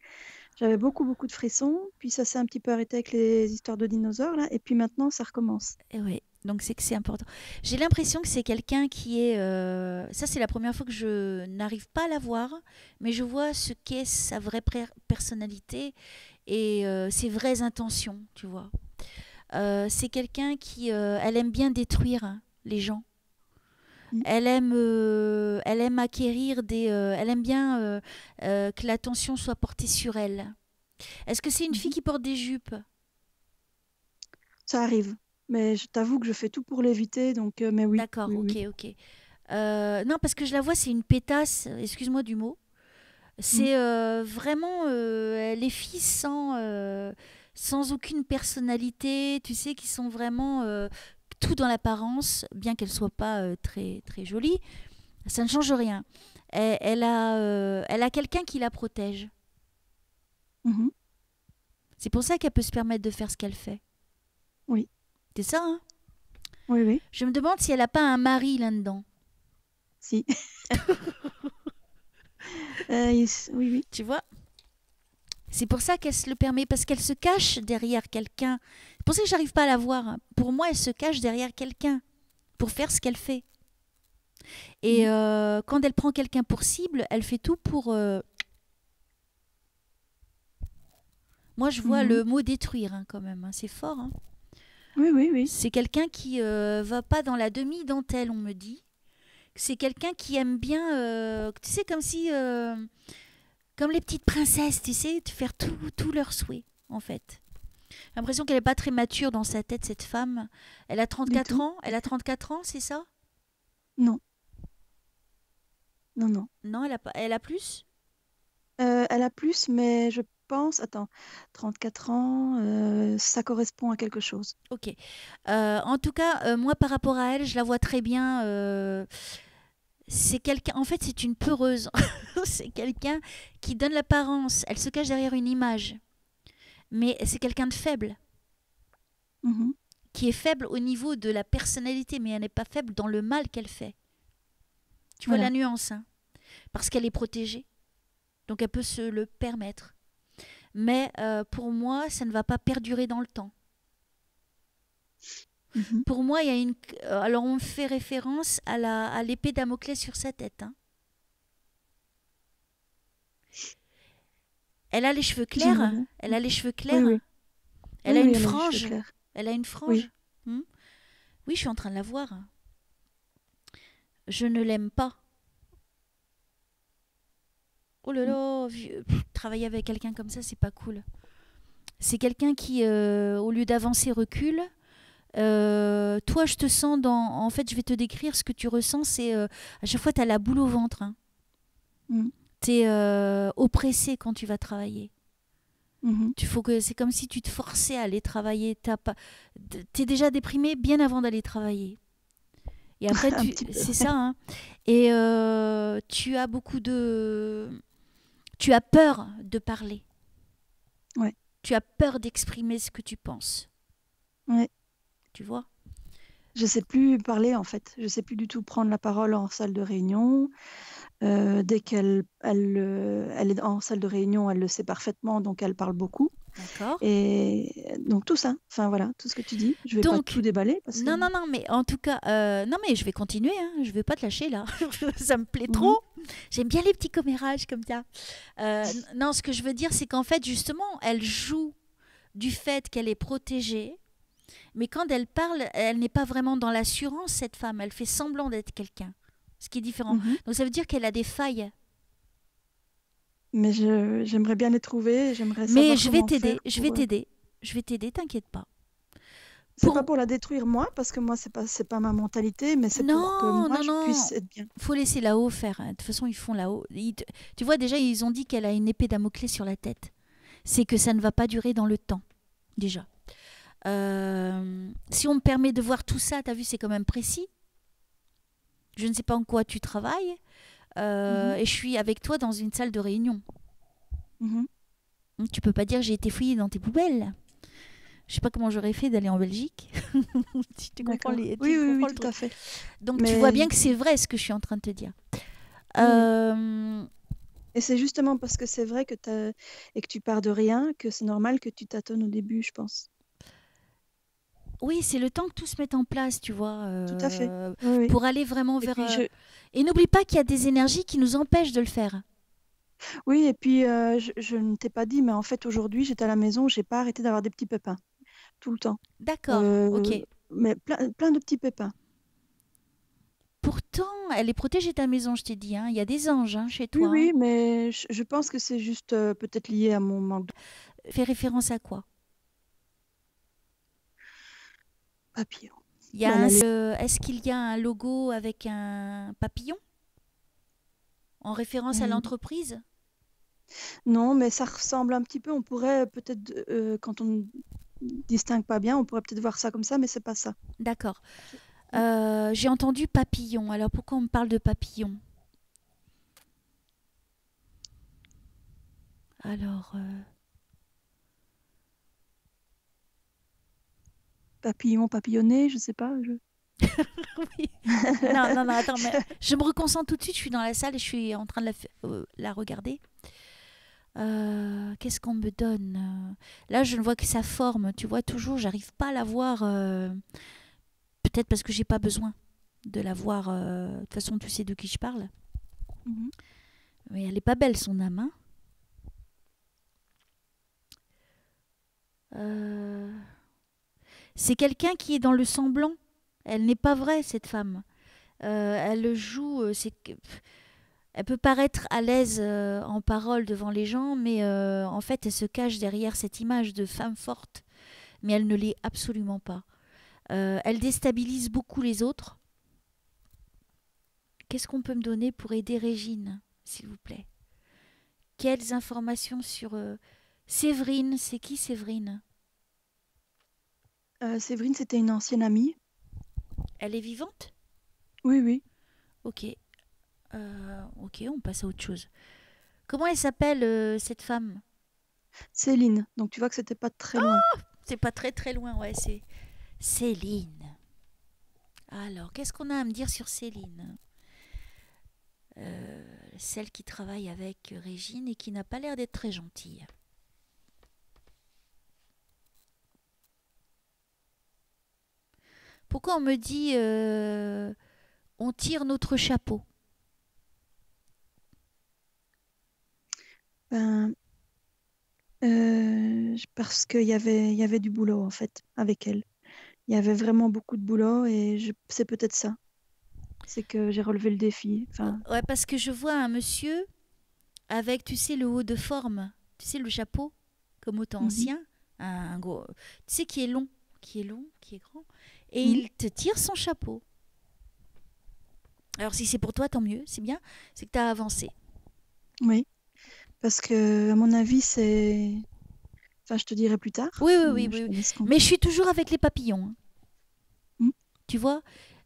j'avais beaucoup, beaucoup de frissons. Puis ça s'est un petit peu arrêté avec les histoires de dinosaures, là. Et puis maintenant, ça recommence. ouais, donc c'est que c'est important. J'ai l'impression que c'est quelqu'un qui est. Ça, c'est la première fois que je n'arrive pas à la voir, mais je vois ce qu'est sa vraie personnalité et ses vraies intentions, tu vois. C'est quelqu'un qui, elle aime bien détruire hein, les gens. Mm. Elle aime acquérir elle aime bien que l'attention soit portée sur elle. Est-ce que c'est une fille Mhm. qui porte des jupes? Ça arrive. Mais je t'avoue que je fais tout pour l'éviter. Donc, mais oui, D'accord, oui, ok, oui. ok. Non, parce que je la vois, c'est une pétasse, excuse-moi du mot. Mm. C'est vraiment les filles sans aucune personnalité, tu sais, qui sont vraiment tout dans l'apparence, bien qu'elles ne soient pas très, très jolies, ça ne change rien. Elle a quelqu'un qui la protège. Mhm. C'est pour ça qu'elle peut se permettre de faire ce qu'elle fait. Oui, C'est ça, hein? oui, oui. Je me demande si elle n'a pas un mari là-dedans. Si. Oui, oui. Tu vois? C'est pour ça qu'elle se le permet, parce qu'elle se cache derrière quelqu'un. C'est pour ça que j'arrive pas à la voir, hein. Pour moi, elle se cache derrière quelqu'un pour faire ce qu'elle fait. Et Mhm. quand elle prend quelqu'un pour cible, elle fait tout pour... Moi, je vois Mhm. le mot détruire hein, quand même. Hein. C'est fort. Hein. Oui, oui, oui. C'est quelqu'un qui va pas dans la demi-dentelle, on me dit. C'est quelqu'un qui aime bien, tu sais, comme si... comme les petites princesses, tu sais, de faire tout leurs souhaits, en fait. J'ai l'impression qu'elle n'est pas très mature dans sa tête, cette femme. Elle a Du 34 tout. ans. Elle a 34 ans, c'est ça? Non, non, non. Non, elle a plus? Elle a plus, mais je pense, attends, 34 ans, ça correspond à quelque chose. Ok. En tout cas, moi, par rapport à elle, je la vois très bien. C'est quelqu'un. En fait, c'est une peureuse. C'est quelqu'un qui donne l'apparence. Elle se cache derrière une image. Mais c'est quelqu'un de faible. Mhm. Qui est faible au niveau de la personnalité, mais elle n'est pas faible dans le mal qu'elle fait. Tu vois la Voilà. nuance, hein? Parce qu'elle est protégée. Donc elle peut se le permettre. Mais pour moi, ça ne va pas perdurer dans le temps. Mhm. Pour moi, il y a une. Alors, on fait référence à l'épée Damoclès sur sa tête. Hein. Elle a les cheveux J'aimerais clairs. bien. Elle a les cheveux Oui, clairs. oui. Elle Oui, a oui, une elle a les cheveux frange. clairs. Elle a une Oui. frange. Hmm. Oui, je suis en train de la voir. Je ne l'aime pas. Oh là Mm. là, travailler avec quelqu'un comme ça, c'est pas cool. C'est quelqu'un qui, au lieu d'avancer, recule. Toi, je te sens dans. En fait, je vais te décrire ce que tu ressens. C'est à chaque fois, tu as la boule au ventre. Hein. Mm. Tu es oppressé quand tu vas travailler. Mhm. C'est comme si tu te forçais à aller travailler. T'es déjà déprimé bien avant d'aller travailler. Et après, Un petit peu. c'est ça. Hein. Et tu as peur de parler. Ouais. Tu as peur d'exprimer ce que tu penses. Ouais. Tu vois? Je sais plus parler en fait. Je sais plus du tout prendre la parole en salle de réunion. Dès qu'elle elle est en salle de réunion, elle le sait parfaitement, donc elle parle beaucoup. D'accord. Et donc tout ça, enfin voilà, tout ce que tu dis. Je vais pas Donc, tout déballer parce que... non, non, non, mais en tout cas, non, mais je vais continuer, hein, je vais pas te lâcher là. Ça me plaît Mhm, trop. J'aime bien les petits commérages comme ça. Non, ce que je veux dire, c'est qu'en fait, justement, elle joue du fait qu'elle est protégée, mais quand elle parle, elle n'est pas vraiment dans l'assurance, cette femme. Elle fait semblant d'être quelqu'un, ce qui est différent. mhm. Donc ça veut dire qu'elle a des failles. Mais j'aimerais bien les trouver, j'aimerais Mais savoir je vais comment faire t'aider, je vais pour... t'aider, je vais t'aider, t'inquiète pas. C'est pas Pour... pour la détruire moi, parce que moi, c'est pas ma mentalité, mais c'est pour que Non, moi, non, je non. puisse être bien. Faut laisser là-haut faire, hein. De toute façon, ils font là-haut. Tu vois, déjà, ils ont dit qu'elle a une épée Damoclès sur la tête. C'est que ça ne va pas durer dans le temps, déjà. Si on me permet de voir tout ça, t'as vu, c'est quand même précis. Je ne sais pas en quoi tu travailles. Mhm, Et je suis avec toi dans une salle de réunion. mhm. Tu peux pas dire j'ai été fouillée dans tes poubelles. Je sais pas comment j'aurais fait d'aller en Belgique. Si tu comprends, D'accord. tu Oui, comprends le tout à truc. fait. Donc tu vois Mais bien que c'est vrai ce que je suis en train de te dire. oui, oui. Euh, Et c'est justement parce que c'est vrai que et que tu pars de rien que c'est normal que tu tâtonnes au début, je pense. oui, c'est le temps que tout se mette en place, tu vois, Tout à fait. Oui, oui. pour aller vraiment Et vers. puis Et n'oublie pas qu'il y a des énergies qui nous empêchent de le faire. oui, et puis je ne t'ai pas dit, mais en fait aujourd'hui j'étais à la maison, j'ai pas arrêté d'avoir des petits pépins tout le temps. D'accord, Euh, ok. mais plein de petits pépins. Pourtant, elle est protégée ta maison, je t'ai dit, hein. Il y a des anges, hein, chez Oui, toi, hein. oui, mais je pense que c'est juste peut-être lié à mon manque de Fais référence à quoi? papillon. Il y a Bah, est-ce qu'il y a un logo avec un papillon en référence à Hmm, l'entreprise? non, mais ça ressemble un petit peu. On pourrait peut-être, quand on ne distingue pas bien, on pourrait peut-être voir ça comme ça, mais c'est pas ça. D'accord. J'ai entendu papillon. Alors pourquoi on me parle de papillon? Alors, Papillon, papillonné, je sais pas. oui. Non, non, non, attends, mais je me reconcentre tout de suite. Je suis dans la salle et je suis en train de la regarder. Qu'est-ce qu'on me donne? Là, je ne vois que sa forme. Tu vois, toujours, j'arrive pas à la voir. Peut-être parce que j'ai pas besoin de la voir. De toute façon, tu sais de qui je parle. Mhm. Mais elle est pas belle, son âme, hein. Euh, C'est quelqu'un qui est dans le semblant. Elle n'est pas vraie, cette femme. Elle joue. Elle peut paraître à l'aise en parole devant les gens, mais en fait, elle se cache derrière cette image de femme forte. Mais elle ne l'est absolument pas. Elle déstabilise beaucoup les autres. Qu'est-ce qu'on peut me donner pour aider Régine, s'il vous plaît? Quelles informations sur Séverine? C'est qui Séverine? Séverine, c'était une ancienne amie. Elle est vivante? Oui, oui. Ok. Ok, on passe à autre chose. Comment elle s'appelle, cette femme? Céline. Donc tu vois que c'était pas très loin. C'est pas très très loin, ouais, c'est Céline. Alors, qu'est-ce qu'on a à me dire sur Céline? Celle qui travaille avec Régine et qui n'a pas l'air d'être très gentille. Pourquoi on me dit on tire notre chapeau? Ben, parce il y avait du boulot en fait avec elle. Il y avait vraiment beaucoup de boulot et c'est peut-être ça. C'est que j'ai relevé le défi. Enfin, Ouais, parce que je vois un monsieur avec, tu sais, le haut de forme, tu sais, le chapeau, comme autant mhm, ancien, un gros, tu sais, qui est long, qui est grand, et mhm. il te tire son chapeau. Alors si c'est pour toi, tant mieux, c'est bien, c'est que tu as avancé. Oui, parce que à mon avis, c'est. Enfin, je te dirai plus tard. Oui, oui, oui, oui, Je oui. te laisse Mais je continuer. suis toujours avec les papillons, hein. Mhm, Tu vois.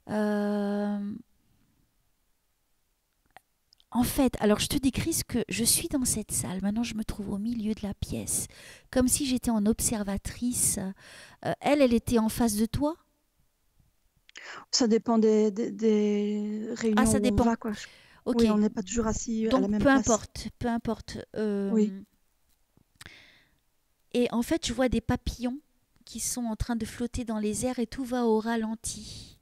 Euh, En fait, alors je te décris ce que je suis dans cette salle. Maintenant, je me trouve au milieu de la pièce, comme si j'étais en observatrice. Elle était en face de toi. Ça dépend des Ah, réunions ça où on dépend. va, quoi. Ok. Oui, on n'est pas toujours assis à la Donc, même peu place. importe, peu importe. Oui. Et en fait, je vois des papillons qui sont en train de flotter dans les airs et tout va au ralenti.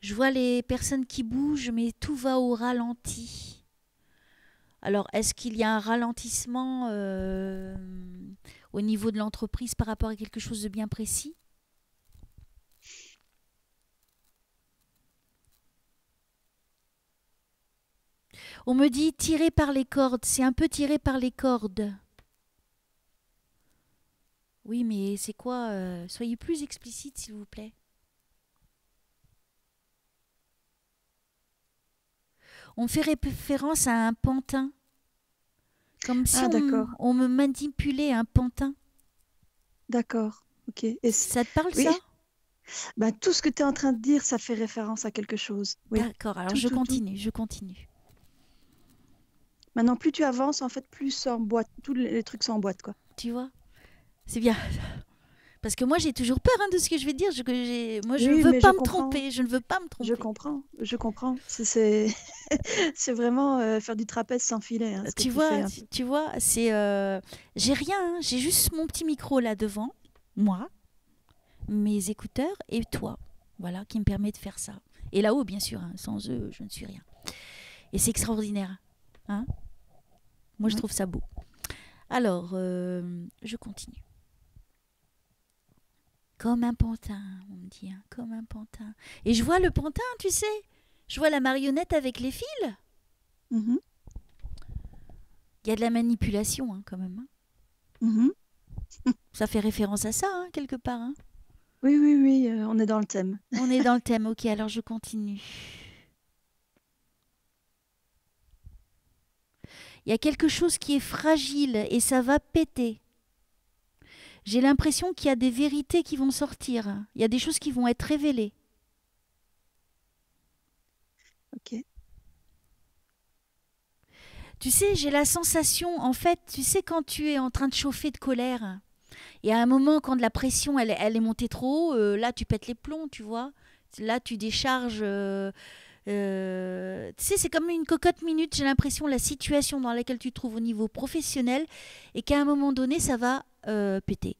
Je vois les personnes qui bougent, mais tout va au ralenti. Alors, est-ce qu'il y a un ralentissement au niveau de l'entreprise par rapport à quelque chose de bien précis? On me dit tirer par les cordes. C'est un peu tiré par les cordes. Oui, mais c'est quoi soyez plus explicite, s'il vous plaît. On fait référence à un pantin. Comme si Ah, d'accord. on me manipulait un pantin. D'accord. Ok. Ça te parle, ça? Oui, bah, tout ce que tu es en train de dire, ça fait référence à quelque chose. Oui. D'accord, alors Tout, je tout, tout. continue, je continue. Maintenant, plus tu avances, en fait, plus ça emboîte. Tous les trucs s'emboîtent, quoi. Tu vois? C'est bien. Parce que moi, j'ai toujours peur de ce que je vais dire. Moi, je ne Oui, veux mais je pas me comprends. tromper. Je ne veux pas me Je tromper. comprends. Je comprends. C'est vraiment faire du trapèze sans filet, hein, ce que Tu tu fais vois, un peu. tu vois, c'est... j'ai rien, hein, j'ai juste mon petit micro là devant, moi, mes écouteurs et toi. Voilà, qui me permet de faire ça. Et là-haut, bien sûr, hein, sans eux, je ne suis rien. Et c'est extraordinaire. Hein. Moi, je Oui. trouve ça beau. Alors, je continue. Comme un pantin, on me dit, hein, comme un pantin. Et je vois le pantin, tu sais. Je vois la marionnette avec les fils. Mhm, Il y a de la manipulation, hein, quand même. Hein. mhm. Ça fait référence à ça, hein, quelque part. Hein. Oui, oui, oui, on est dans le thème. On est dans le thème, ok, alors je continue. Il y a quelque chose qui est fragile et ça va péter. J'ai l'impression qu'il y a des vérités qui vont sortir. Il y a des choses qui vont être révélées. Ok. Tu sais, j'ai la sensation, en fait, tu sais, quand tu es en train de chauffer de colère, et à un moment, quand la pression, elle est montée trop haut, là, tu pètes les plombs, tu vois. Là, tu décharges. Tu sais, c'est comme une cocotte minute, j'ai l'impression, la situation dans laquelle tu te trouves au niveau professionnel, et qu'à un moment donné, ça va péter.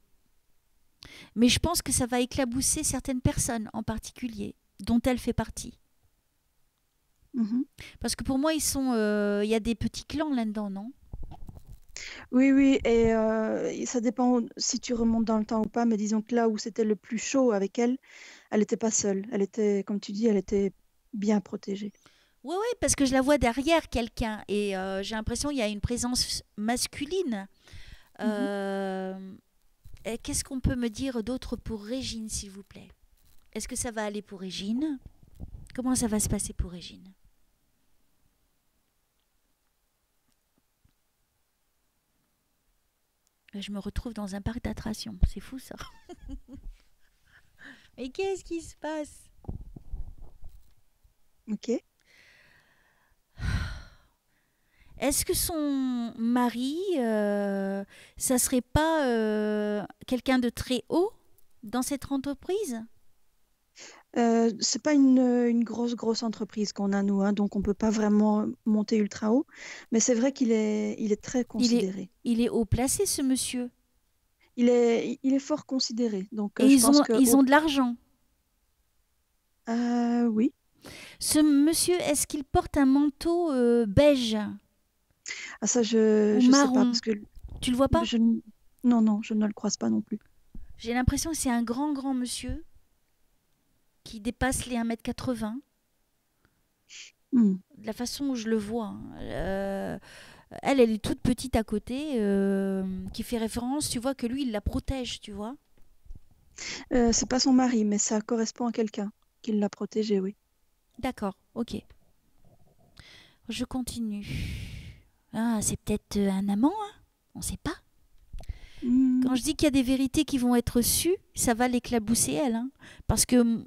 Mais je pense que ça va éclabousser certaines personnes en particulier, dont elle fait partie. Mhm. Parce que pour moi, il y a des petits clans là-dedans, non? Oui, oui, et ça dépend si tu remontes dans le temps ou pas, mais disons que là où c'était le plus chaud avec elle, elle n'était pas seule. Elle était, comme tu dis, elle était bien protégée. Oui, oui, parce que je la vois derrière quelqu'un et j'ai l'impression qu'il y a une présence masculine. Mhm. Euh, et qu'est-ce qu'on peut me dire d'autre pour Régine, s'il vous plaît? Est-ce que ça va aller pour Régine? Comment ça va se passer pour Régine? Je me retrouve dans un parc d'attractions. C'est fou ça. Mais qu'est-ce qui se passe? Ok. Est-ce que son mari, ça serait pas quelqu'un de très haut dans cette entreprise? C'est pas une grosse, grosse entreprise qu'on a, nous, hein, donc on peut pas vraiment monter ultra haut, mais c'est vrai il est très Il est, considéré. il est haut placé, ce monsieur. Il est fort considéré, donc Et je pense que... ils ont de l'argent. Oui. Ce monsieur, est-ce qu'il porte un manteau beige Ah, ça, ou je sais pas, marron? parce que Tu le vois pas? je... n- non, non, je ne le croise pas non plus. J'ai l'impression que c'est un grand, grand monsieur qui dépasse les 1,80 m. Hmm. De la façon où je le vois. Hein. Elle est toute petite à côté, qui fait référence, tu vois, que lui, il la protège, tu vois. C'est pas son mari, mais ça correspond à quelqu'un qui l'a protégé, oui. D'accord, ok. Je continue. Ah, c'est peut-être un amant, hein. On sait pas. Hmm. Quand je dis qu'il y a des vérités qui vont être sues, ça va l'éclabousser elle. Hein. Parce que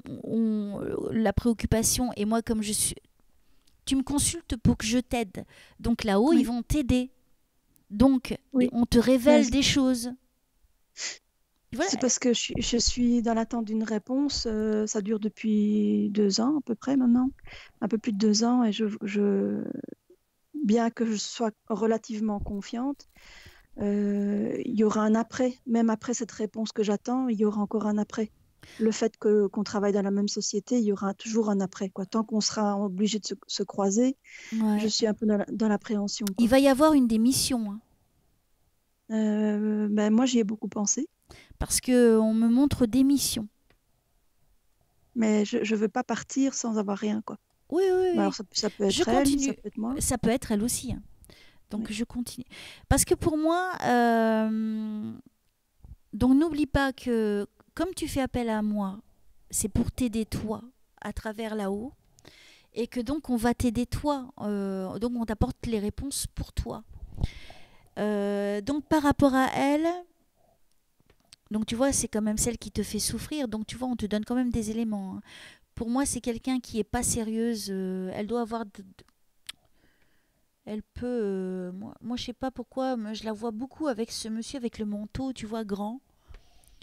la préoccupation, et moi comme je suis... Tu me consultes pour que je t'aide. Donc là-haut, ils Oui, vont t'aider. Donc, oui. on te Mais révèle des choses. Voilà. c'est parce que je suis dans l'attente d'une réponse. Ça dure depuis 2 ans à peu près maintenant, un peu plus de 2 ans, et bien que je sois relativement confiante, il y aura un après. Même après cette réponse que j'attends, il y aura encore un après. Le fait qu'on travaille dans la même société, il y aura toujours un après, quoi. Tant qu'on sera obligé de se croiser, je Ouais. suis un peu dans l'appréhension, Il quoi. va y avoir une démission, hein, Ben, moi, j'y ai beaucoup pensé, parce que on me montre démission. mais je ne veux pas partir sans avoir rien, quoi. Oui, oui, Ben, alors, oui. ça peut Je être elle, ça continue. peut être moi. Ça peut être elle aussi, hein. Donc Oui. je continue. Parce que pour moi, donc n'oublie pas que comme tu fais appel à moi, c'est pour t'aider toi à travers là-haut, et que donc on va t'aider toi, donc on t'apporte les réponses pour toi. Donc par rapport à elle, donc tu vois, c'est quand même celle qui te fait souffrir, donc tu vois, on te donne quand même des éléments, hein. Pour moi, c'est quelqu'un qui est pas sérieuse, elle doit avoir elle peut, moi, je sais pas pourquoi, moi, je la vois beaucoup avec ce monsieur avec le manteau, tu vois, grand.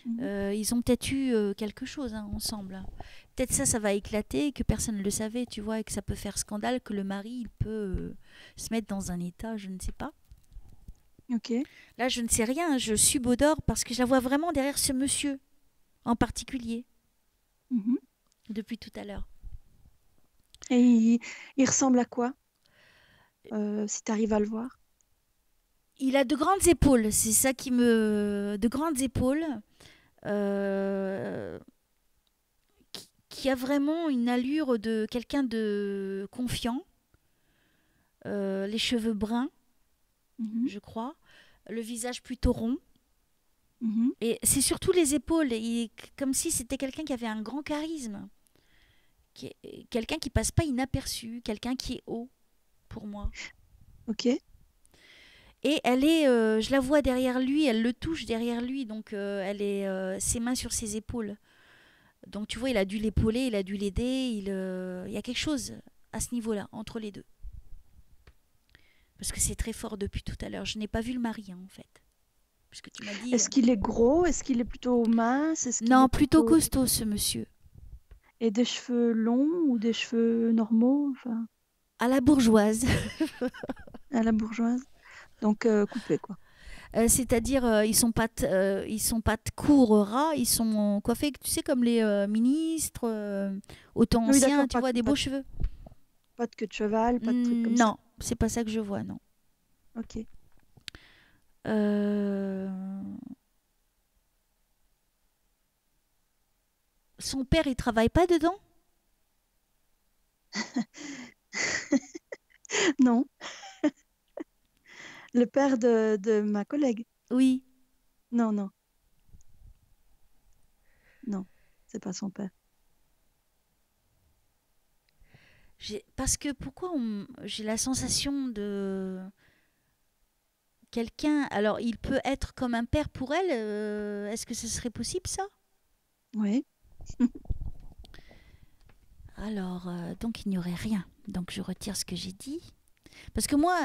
Mhm. Ils ont peut-être eu quelque chose, hein, ensemble, hein. Peut-être ça va éclater, que personne ne le savait, tu vois, et que ça peut faire scandale, que le mari, il peut se mettre dans un état, je ne sais pas. Ok. Là, je ne sais rien, je subodore parce que je la vois vraiment derrière ce monsieur, en particulier, Mhm. depuis tout à l'heure. Et il ressemble à quoi, si tu arrives à le voir? Il a de grandes épaules, c'est ça qui me... De grandes épaules, euh, qui a vraiment une allure de quelqu'un de confiant, les cheveux bruns, Mhm. je crois, le visage plutôt rond. Mhm. Et c'est surtout les épaules, comme si c'était quelqu'un qui avait un grand charisme, quelqu'un qui passe pas inaperçu, quelqu'un qui est haut pour moi. Ok. Et elle est, je la vois derrière lui, elle le touche derrière lui, donc elle est ses mains sur ses épaules. Donc tu vois, il a dû l'épauler, il a dû l'aider, il y a quelque chose à ce niveau-là, entre les deux. Parce que c'est très fort depuis tout à l'heure. Je n'ai pas vu le mari, hein, en fait. Puisque tu m'as dit... Est-ce qu'il est gros? Est-ce qu'il est plutôt mince? Est-ce qu'il est Non, plutôt plutôt... costaud, ce monsieur. Et des cheveux longs ou des cheveux normaux? Enfin, À la bourgeoise. à la bourgeoise. Donc, coupé, quoi. C'est-à-dire, ils sont pas courts, ras, ils sont coiffés, tu sais, comme les ministres, au temps Oui, ancien, d'accord, tu vois, des beaux cheveux. pas de queue de cheval, pas de trucs comme ça. Non, c'est pas ça que je vois, non. Ok. Euh, Son père, il travaille pas dedans? Non, le père de ma collègue. Oui. Non, non, non, c'est pas son père. Parce que j'ai la sensation de quelqu'un. Alors, il peut être comme un père pour elle. Est-ce que ce serait possible, ça? Oui. Alors, donc il n'y aurait rien. Donc je retire ce que j'ai dit. Parce que moi,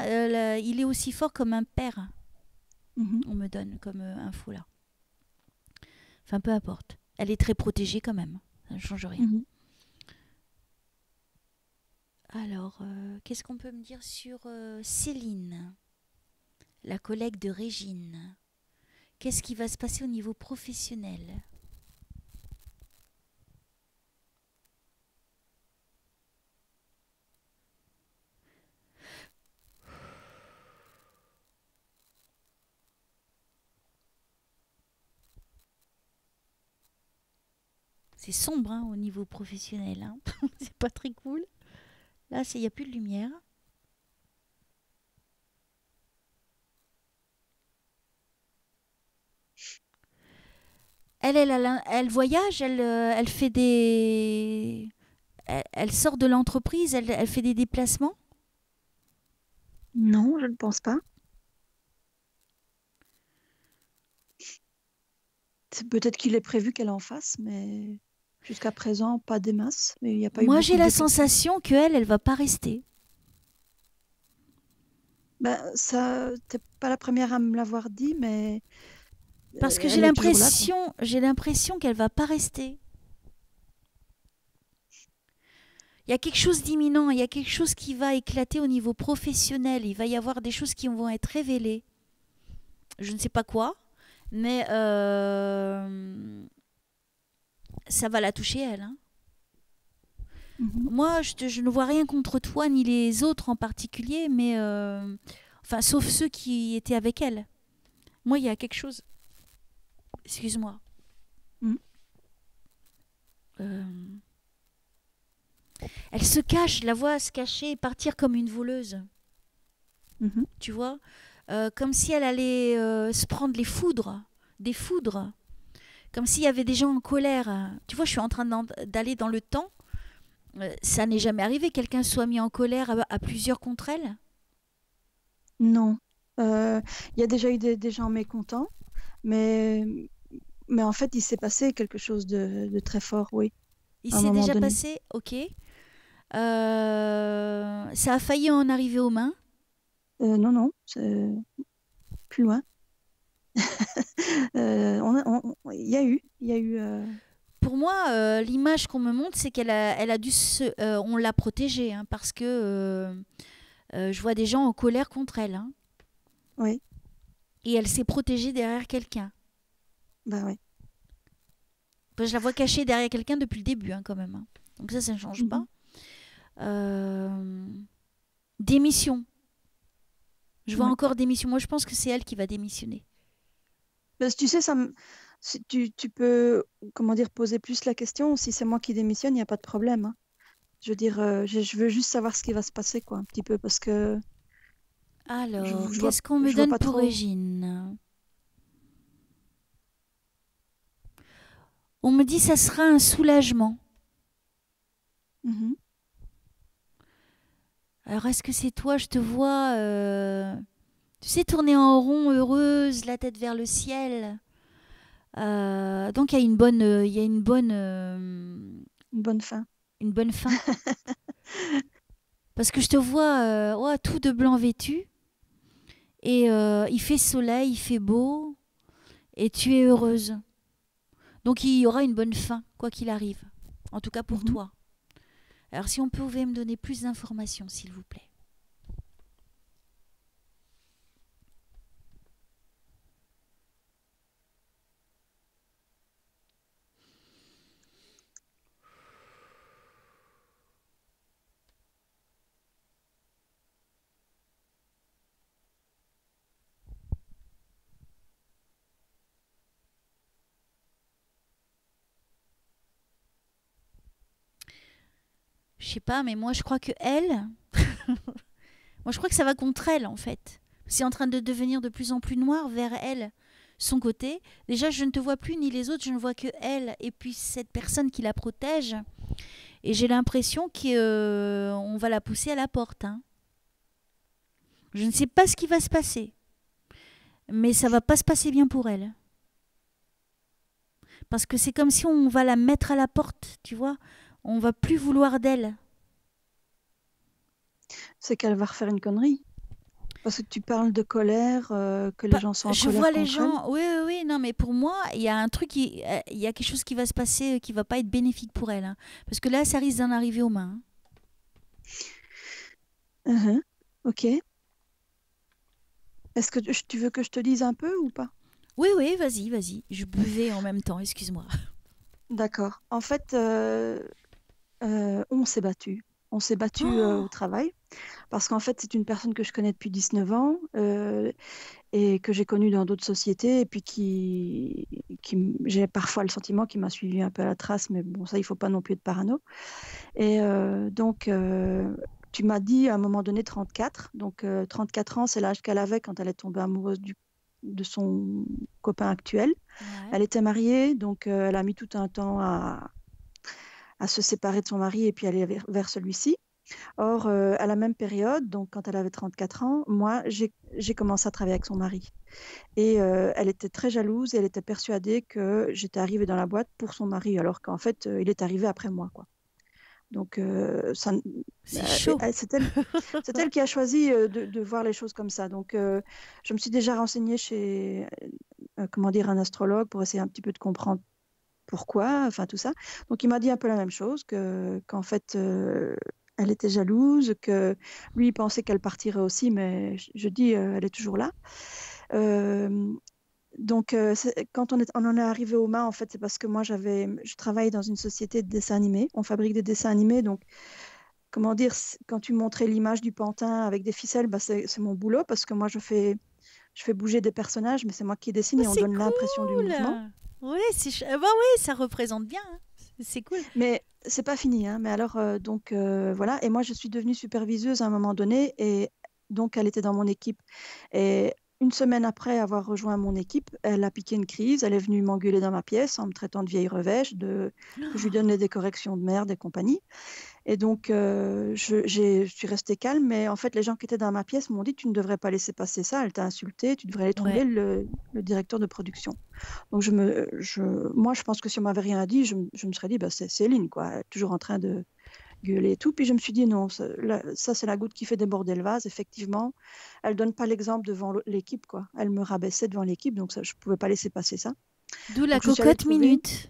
il est aussi fort comme un père, Mhm. on me donne comme info là. Enfin, peu importe. Elle est très protégée quand même. Ça ne change rien. Mhm. Alors, qu'est-ce qu'on peut me dire sur Céline, la collègue de Régine? Qu'est-ce qui va se passer au niveau professionnel? C'est sombre, hein, au niveau professionnel, hein. C'est pas très cool. Là, il n'y a plus de lumière. Elle voyage, elle fait des... Elle sort de l'entreprise, elle fait des déplacements. Non, je ne pense pas. C'est peut-être qu'il est prévu qu'elle en fasse, mais jusqu'à présent, pas des masses. Mais il n'y a pas eu Moi, beaucoup j'ai de la déplacements. sensation qu'elle va pas rester. Ben, ça, t'es pas la première à me l'avoir dit, mais Parce que elle est toujours là, quoi. j'ai l'impression qu'elle va pas rester. Il y a quelque chose d'imminent, il y a quelque chose qui va éclater au niveau professionnel. Il va y avoir des choses qui vont être révélées. je ne sais pas quoi, mais ça va la toucher elle, hein. Mhm. Moi, je ne vois rien contre toi ni les autres en particulier, mais enfin, sauf ceux qui étaient avec elle. Moi, il y a quelque chose. Excuse-moi. Mhm. Euh, Elle se cache, je la vois se cacher et partir comme une voleuse. Mhm. Tu vois. Comme si elle allait se prendre les foudres, des foudres. Comme s'il y avait des gens en colère. Tu vois, je suis en train d'aller dans le temps. Ça n'est jamais arrivé, quelqu'un soit mis en colère à plusieurs contre elle. Non. Euh, Il y a déjà eu des gens mécontents, mais, mais en fait, il s'est passé quelque chose de très fort, oui, Il à un s'est moment déjà donné. passé, ok. Ça a failli en arriver aux mains. Non, non, c'est plus loin. Il y a eu. Pour moi, l'image qu'on me montre, c'est elle a dû on l'a protégée, hein, parce que je vois des gens en colère contre elle, hein, Oui, et elle s'est protégée derrière quelqu'un. bah oui. Enfin, je la vois cachée derrière quelqu'un depuis le début, hein, quand même, hein. Donc ça ne change pas. Mhm. Euh, Démission. Je vois Ouais. encore démission. Moi, je pense que c'est elle qui va démissionner. Parce que tu sais, si tu peux, comment dire, poser plus la question. Si c'est moi qui démissionne, il n'y a pas de problème, hein. Je veux dire, je veux juste savoir ce qui va se passer, quoi, un petit peu, parce que Alors, je vois, qu'est-ce qu'on me je vois donne pas pour trop. Régine? On me dit ça sera un soulagement. Mhm. Alors, est-ce que c'est toi? Je te vois, tu sais, tourner en rond, heureuse, la tête vers le ciel. Donc, il y a Une bonne fin. une bonne fin. Parce que je te vois ouais, tout de blanc vêtu. Et il fait soleil, il fait beau. Et tu es heureuse. Donc, il y aura une bonne fin, quoi qu'il arrive. En tout cas pour Mhm. toi. Alors, si on pouvait me donner plus d'informations, s'il vous plaît. Je sais pas, mais moi, je crois que elle. Moi, je crois que ça va contre elle, en fait. C'est en train de devenir de plus en plus noir vers elle, son côté. Déjà, je ne te vois plus ni les autres, je ne vois que elle et puis cette personne qui la protège. Et j'ai l'impression qu'on va la pousser à la porte, hein. Je ne sais pas ce qui va se passer, mais ça va pas se passer bien pour elle. Parce que c'est comme si on va la mettre à la porte, tu vois. On va plus vouloir d'elle. C'est qu'elle va refaire une connerie. Parce que tu parles de colère, que les gens sont en Je colère vois les contre elle. gens. Oui, oui, oui. Non, mais pour moi, il y a un truc, il y a quelque chose qui va se passer qui va pas être bénéfique pour elle, hein. Parce que là, ça risque d'en arriver aux mains, hein. Mhm. Ok. Est-ce que tu veux que je te dise un peu ou pas? Oui, oui, vas-y, vas-y. Je buvais en même temps, excuse-moi. D'accord. En fait, on s'est battu. On s'est battu Oh, au travail parce qu'en fait, c'est une personne que je connais depuis 19 ans et que j'ai connue dans d'autres sociétés et puis j'ai parfois le sentiment qu'il m'a suivi un peu à la trace, mais bon, ça, il faut pas non plus être parano. Et donc, tu m'as dit à un moment donné 34. Donc, 34 ans, c'est l'âge qu'elle avait quand elle est tombée amoureuse de son copain actuel. ouais. Elle était mariée, donc elle a mis tout un temps à se séparer de son mari et puis aller vers celui-ci. Or, à la même période, donc quand elle avait 34 ans, moi, j'ai commencé à travailler avec son mari. Et elle était très jalouse et elle était persuadée que j'étais arrivée dans la boîte pour son mari, alors qu'en fait, il est arrivé après moi, quoi. Donc, C'est chaud. c'est elle qui a choisi de voir les choses comme ça. Donc, je me suis déjà renseignée chez, comment dire, un astrologue pour essayer un petit peu de comprendre pourquoi, enfin tout ça. Donc, il m'a dit un peu la même chose, qu'en fait, elle était jalouse, que lui, il pensait qu'elle partirait aussi, mais je dis, elle est toujours là. Euh, quand on en est arrivé aux mains, en fait, c'est parce que moi, je travaille dans une société de dessins animés. On fabrique des dessins animés. Donc, comment dire, quand tu montrais l'image du pantin avec des ficelles, bah, c'est mon boulot parce que moi, je fais bouger des personnages, mais c'est moi qui dessine Oh, et on c'est donne l'impression du mouvement. cool. Ouais, bah ouais, ça représente bien, hein. C'est cool. Mais c'est pas fini, hein. Mais alors, voilà. Et moi, je suis devenue superviseuse à un moment donné. Et donc, elle était dans mon équipe. Et une semaine après avoir rejoint mon équipe, elle a piqué une crise. Elle est venue m'engueuler dans ma pièce en me traitant de vieille revêche, que je lui donne des corrections de merde et compagnie. Et donc, je suis restée calme. Mais en fait, les gens qui étaient dans ma pièce m'ont dit, tu ne devrais pas laisser passer ça. Elle t'a insulté. Tu devrais aller trouver Ouais. le directeur de production. Donc, moi, je pense que si on m'avait rien dit, je me serais dit, bah, c'est Céline, quoi, elle est toujours en train de gueuler et tout. Puis je me suis dit, non, ça, c'est la goutte qui fait déborder le vase. Effectivement, elle donne pas l'exemple devant l'équipe, quoi. Elle me rabaissait devant l'équipe, donc ça, je pouvais pas laisser passer ça. D'où la Donc, je suis allée cocotte trouver. minute.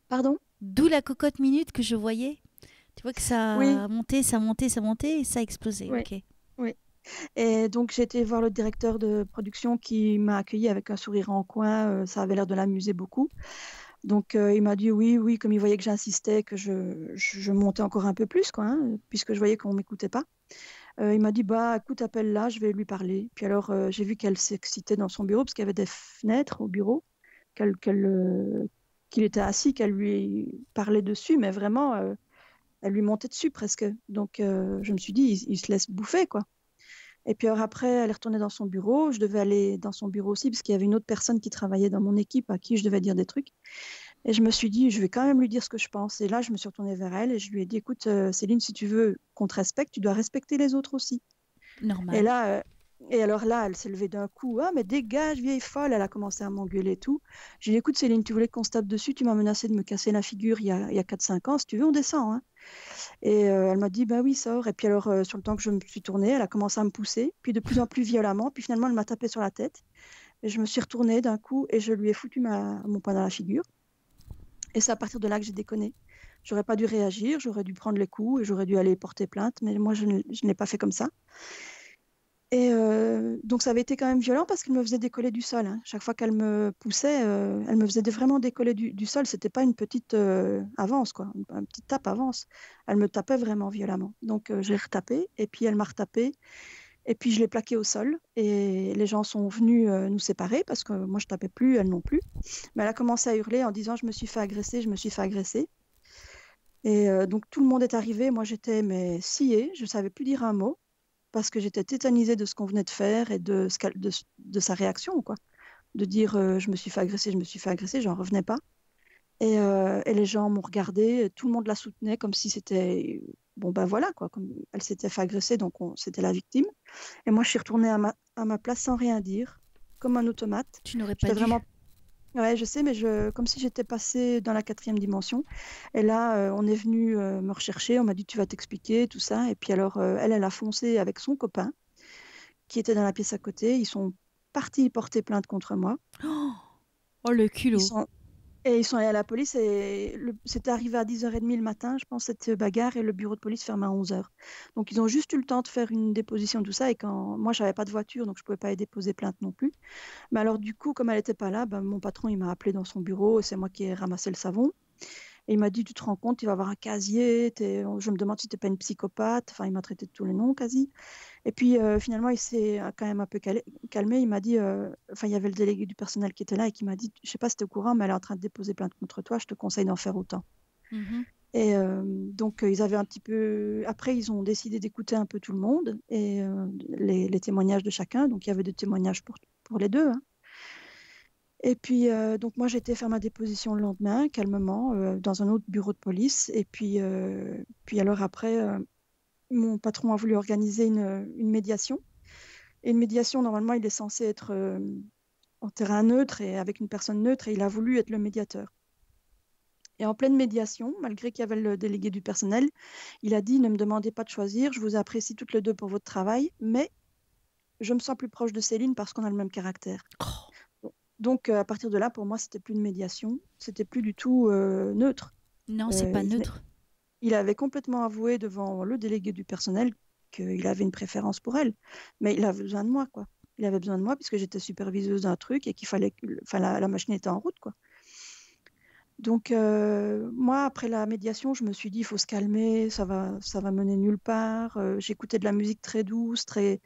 Pardon? D'où la cocotte minute que je voyais. Tu vois que Oui, ça montait, ça montait, ça montait et ça a explosé. oui, Ok. oui. Et donc, j'ai été voir le directeur de production qui m'a accueilli avec un sourire en coin. Ça avait l'air de l'amuser beaucoup. Donc, il m'a dit oui, oui, comme il voyait que j'insistais, que je montais encore un peu plus, quoi, hein, puisque je voyais qu'on ne m'écoutait pas. Il m'a dit, bah, écoute, appelle-la, je vais lui parler. Puis alors, j'ai vu qu'elle s'excitait dans son bureau, parce qu'il y avait des fenêtres au bureau, qu'elle, qu'elle, euh, qu'il était assis, qu'elle lui parlait dessus, mais vraiment, elle lui montait dessus presque. Donc, je me suis dit, il se laisse bouffer, quoi. Et puis alors après, elle est retournée dans son bureau. Je devais aller dans son bureau aussi, parce qu'il y avait une autre personne qui travaillait dans mon équipe à qui je devais dire des trucs. Et je me suis dit, je vais quand même lui dire ce que je pense. Et là, je me suis retournée vers elle et je lui ai dit, écoute, Céline, si tu veux qu'on te respecte, tu dois respecter les autres aussi. Et Normal. là, et alors là, elle s'est levée d'un coup. Ah, mais dégage, vieille folle. Elle a commencé à m'engueuler et tout. J'ai dit, écoute, Céline, tu voulais qu'on se tape dessus. Tu m'as menacé de me casser la figure il y a 4-5 ans. Si tu veux, on descend, hein. Et elle m'a dit, bah oui, sors. Et puis alors, sur le temps que je me suis tournée, elle a commencé à me pousser, puis de plus en plus violemment. Puis finalement, elle m'a tapé sur la tête. Et je me suis retournée d'un coup et je lui ai foutu mon poing dans la figure. Et c'est à partir de là que j'ai déconné. J'aurais pas dû réagir, j'aurais dû prendre les coups et j'aurais dû aller porter plainte, mais moi je ne l'ai pas fait comme ça. Et donc ça avait été quand même violent parce qu'elle me faisait décoller du sol, hein. Chaque fois qu'elle me poussait, elle me faisait vraiment décoller du sol. C'était pas une petite avance, quoi, une petite tape avance. Elle me tapait vraiment violemment. Donc je l'ai retapé et puis elle m'a retapé et puis je l'ai plaqué au sol et les gens sont venus nous séparer parce que moi je tapais plus, elle non plus. Mais elle a commencé à hurler en disant je me suis fait agresser, je me suis fait agresser. Et donc tout le monde est arrivé. Moi j'étais mais sciée, je ne savais plus dire un mot parce que j'étais tétanisée de ce qu'on venait de faire et de sa réaction, quoi. De dire je me suis fait agresser, je me suis fait agresser, j'en revenais pas. Et les gens m'ont regardé, tout le monde la soutenait comme si c'était bon ben voilà quoi, comme elle s'était fait agresser donc c'était la victime. Et moi je suis retournée à ma place sans rien dire, comme un automate. Tu n'aurais pas J'étais dû. vraiment Ouais, je sais, mais comme si j'étais passée dans la quatrième dimension. Et là, on est venu me rechercher, on m'a dit tu vas t'expliquer, tout ça. Et puis alors, elle a foncé avec son copain qui était dans la pièce à côté. Ils sont partis porter plainte contre moi. Oh, oh, le Ils culot. sont, ils sont allés à la police et c'était arrivé à 10h30 le matin, je pense, cette bagarre, et le bureau de police ferme à 11h. Donc, ils ont juste eu le temps de faire une déposition, tout ça. Et quand moi, j'avais pas de voiture, donc je pouvais pas aller déposer plainte non plus. Mais alors, du coup, comme elle n'était pas là, ben, mon patron, il m'a appelé dans son bureau et c'est moi qui ai ramassé le savon. Et il m'a dit, tu te rends compte, il va avoir un casier. Je me demande si tu n'es pas une psychopathe. Enfin, il m'a traité de tous les noms quasi. Et puis, finalement, il s'est quand même un peu calmé. Il m'a dit, enfin, il y avait le délégué du personnel qui était là et qui m'a dit, je ne sais pas si tu es au courant, mais elle est en train de déposer plainte contre toi. Je te conseille d'en faire autant. Mhm. Et donc, ils avaient un petit peu. Après, ils ont décidé d'écouter un peu tout le monde et les témoignages de chacun. Donc, il y avait des témoignages pour les deux, hein. Et puis, donc moi, j'ai été faire ma déposition le lendemain, calmement, dans un autre bureau de police. Et puis alors après, mon patron a voulu organiser une médiation. Et une médiation, normalement, il est censé être en terrain neutre et avec une personne neutre, et il a voulu être le médiateur. Et en pleine médiation, malgré qu'il y avait le délégué du personnel, il a dit, ne me demandez pas de choisir, je vous apprécie toutes les deux pour votre travail, mais je me sens plus proche de Céline parce qu'on a le même caractère. Oh, Donc, à partir de là, pour moi, c'était plus une médiation, c'était plus du tout neutre. non, c'est Euh, pas il, neutre. il avait complètement avoué devant le délégué du personnel qu'il avait une préférence pour elle, mais il avait besoin de moi, quoi. Il avait besoin de moi puisque j'étais superviseuse d'un truc et qu'il fallait enfin, la machine était en route, quoi. Donc, moi, après la médiation, je me suis dit, il faut se calmer, ça va mener nulle part. J'écoutais de la musique très douce, très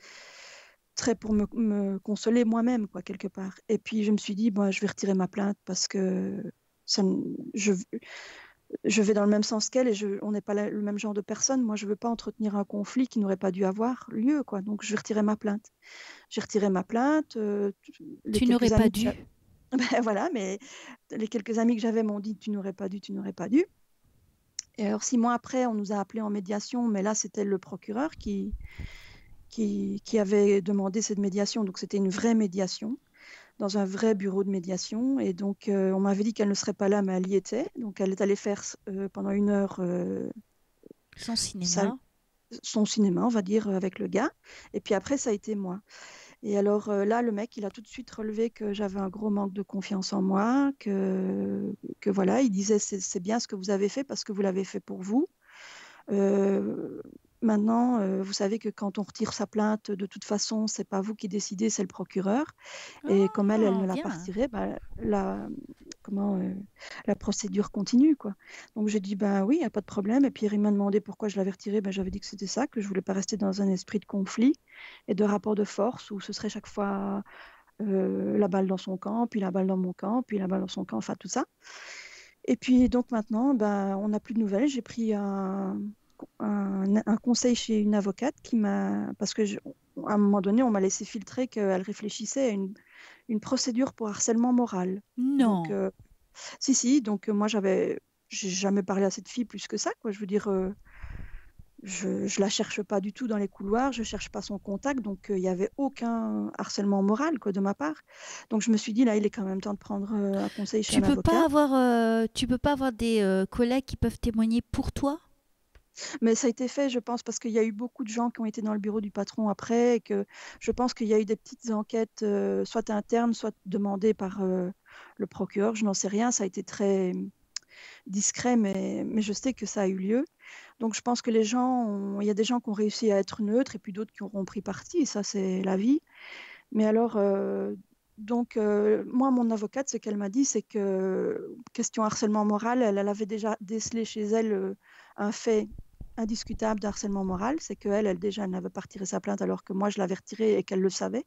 pour me consoler moi-même, quoi, quelque part. Et puis, je me suis dit, bon, je vais retirer ma plainte parce que ça, je vais dans le même sens qu'elle et on n'est pas le même genre de personne. Moi, je ne veux pas entretenir un conflit qui n'aurait pas dû avoir lieu, quoi. Donc, je vais retirer ma plainte. J'ai retiré ma plainte. Les Tu n'aurais quelques pas amis que dû. ben voilà, mais les quelques amis que j'avais m'ont dit, tu n'aurais pas dû, tu n'aurais pas dû. Et alors, 6 mois après, on nous a appelés en médiation, mais là, c'était le procureur qui avait demandé cette médiation. Donc, c'était une vraie médiation dans un vrai bureau de médiation. Et donc, on m'avait dit qu'elle ne serait pas là, mais elle y était. Donc, elle est allée faire pendant 1 heure Son sa- cinéma. son cinéma, on va dire, avec le gars. Et puis après, ça a été moi. Et alors là, le mec, il a tout de suite relevé que j'avais un gros manque de confiance en moi, que voilà, il disait c'est bien ce que vous avez fait parce que vous l'avez fait pour vous. Euh, Maintenant, vous savez que quand on retire sa plainte, de toute façon, c'est pas vous qui décidez, c'est le procureur. Et comme elle Ah, ne l'a pas bien. retiré, bah, comment, la procédure continue, quoi. Donc j'ai dit, ben oui, il n'y a pas de problème. Et puis il m'a demandé pourquoi je l'avais retiré. Ben, j'avais dit que c'était ça, que je voulais pas rester dans un esprit de conflit et de rapport de force où ce serait chaque fois la balle dans son camp, puis la balle dans mon camp, puis la balle dans son camp, enfin tout ça. Et puis donc maintenant, ben, on n'a plus de nouvelles. J'ai pris un conseil chez une avocate qui m'a... Parce que à un moment donné, on m'a laissé filtrer qu'elle réfléchissait à une procédure pour harcèlement moral. Donc, Non. si, donc moi, j'ai jamais parlé à cette fille plus que ça, quoi. Je veux dire, je la cherche pas du tout dans les couloirs, je cherche pas son contact, donc il y avait aucun harcèlement moral, quoi, de ma part. Donc je me suis dit, là, il est quand même temps de prendre un conseil chez un avocat. Tu peux pas avoir des collègues qui peuvent témoigner pour toi? Mais ça a été fait, je pense, parce qu'il y a eu beaucoup de gens qui ont été dans le bureau du patron après, et que je pense qu'il y a eu des petites enquêtes, soit internes, soit demandées par le procureur, je n'en sais rien, ça a été très discret, mais je sais que ça a eu lieu. Donc je pense que il y a des gens qui ont réussi à être neutres et puis d'autres qui auront pris parti, et ça c'est la vie. Mais alors, donc moi, mon avocate, ce qu'elle m'a dit, c'est que, question harcèlement moral, elle avait déjà décelé chez elle un fait indiscutable de harcèlement moral, c'est qu'elle, déjà, elle n'avait pas retiré sa plainte alors que moi, je l'avais retirée et qu'elle le savait.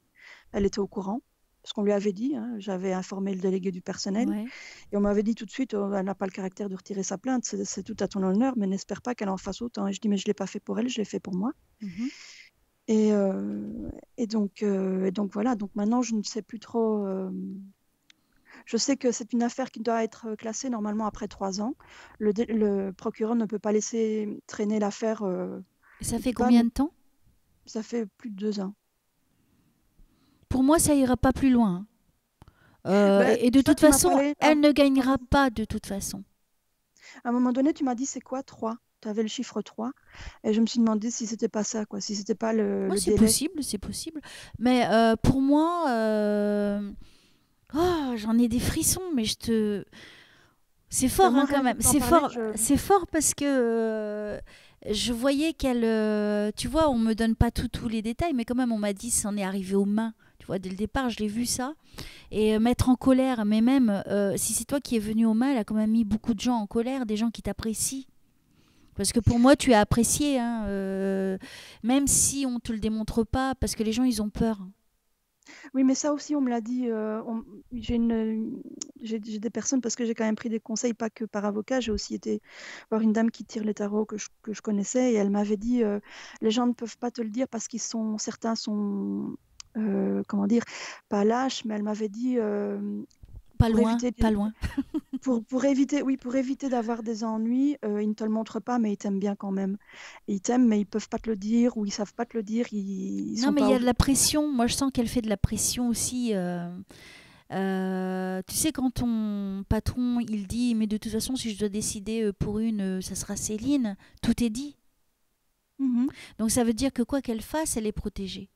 Elle était au courant, parce qu'on lui avait dit, hein, j'avais informé le délégué du personnel, Ouais. et on m'avait dit tout de suite, oh, elle n'a pas le caractère de retirer sa plainte, c'est tout à ton honneur, mais n'espère pas qu'elle en fasse autant. Et je dis, mais je ne l'ai pas fait pour elle, je l'ai fait pour moi. Mhm. Et, donc voilà, donc maintenant je ne sais plus trop. Je sais que c'est une affaire qui doit être classée normalement après 3 ans. Le procureur ne peut pas laisser traîner l'affaire. Et ça Il fait peut pas. combien de temps? Ça fait plus de 2 ans. Pour moi, ça ira pas plus loin. Ben, Et de toi, toute tu m'as façon, parlé. elle ne gagnera pas de toute façon. À un moment donné, tu m'as dit c'est quoi 3. Tu avais le chiffre 3. Et je me suis demandé si c'était pas ça, quoi. Si c'était pas Moi, le délai. c'est possible. Mais pour moi, oh, j'en ai des frissons, mais je te... C'est Ben, fort moi, hein, quand rien que même. de t'en parler, je. C'est fort parce que je voyais qu'elle... tu vois, on me donne pas tous les détails, mais quand même, on m'a dit c'en est arrivé aux mains. Tu vois, dès le départ, je l'ai vu ça. Et mettre en colère, mais même si c'est toi qui es venu aux mains, elle a quand même mis beaucoup de gens en colère, des gens qui t'apprécient. Parce que pour moi, tu es apprécié, hein, même si on ne te le démontre pas, parce que les gens, ils ont peur. Oui, mais ça aussi, on me l'a dit. J'ai des personnes, parce que j'ai quand même pris des conseils, pas que par avocat. J'ai aussi été voir une dame qui tire les tarots que je connaissais, et elle m'avait dit les gens ne peuvent pas te le dire parce certains sont, comment dire, pas lâches, mais elle m'avait dit Pas pour loin, éviter, pas loin. pour éviter, oui, pour éviter d'avoir des ennuis, ils ne te le montrent pas, mais ils t'aiment bien quand même. Ils t'aiment, mais ils peuvent pas te le dire, ou ils savent pas te le dire, ils Non, sont mais il pas. y a de la pression. Moi, je sens qu'elle fait de la pression aussi. Tu sais, quand ton patron, il dit, mais de toute façon, si je dois décider pour une, ça sera Céline, tout est dit. Mhm. Donc ça veut dire que quoi qu'elle fasse, elle est protégée.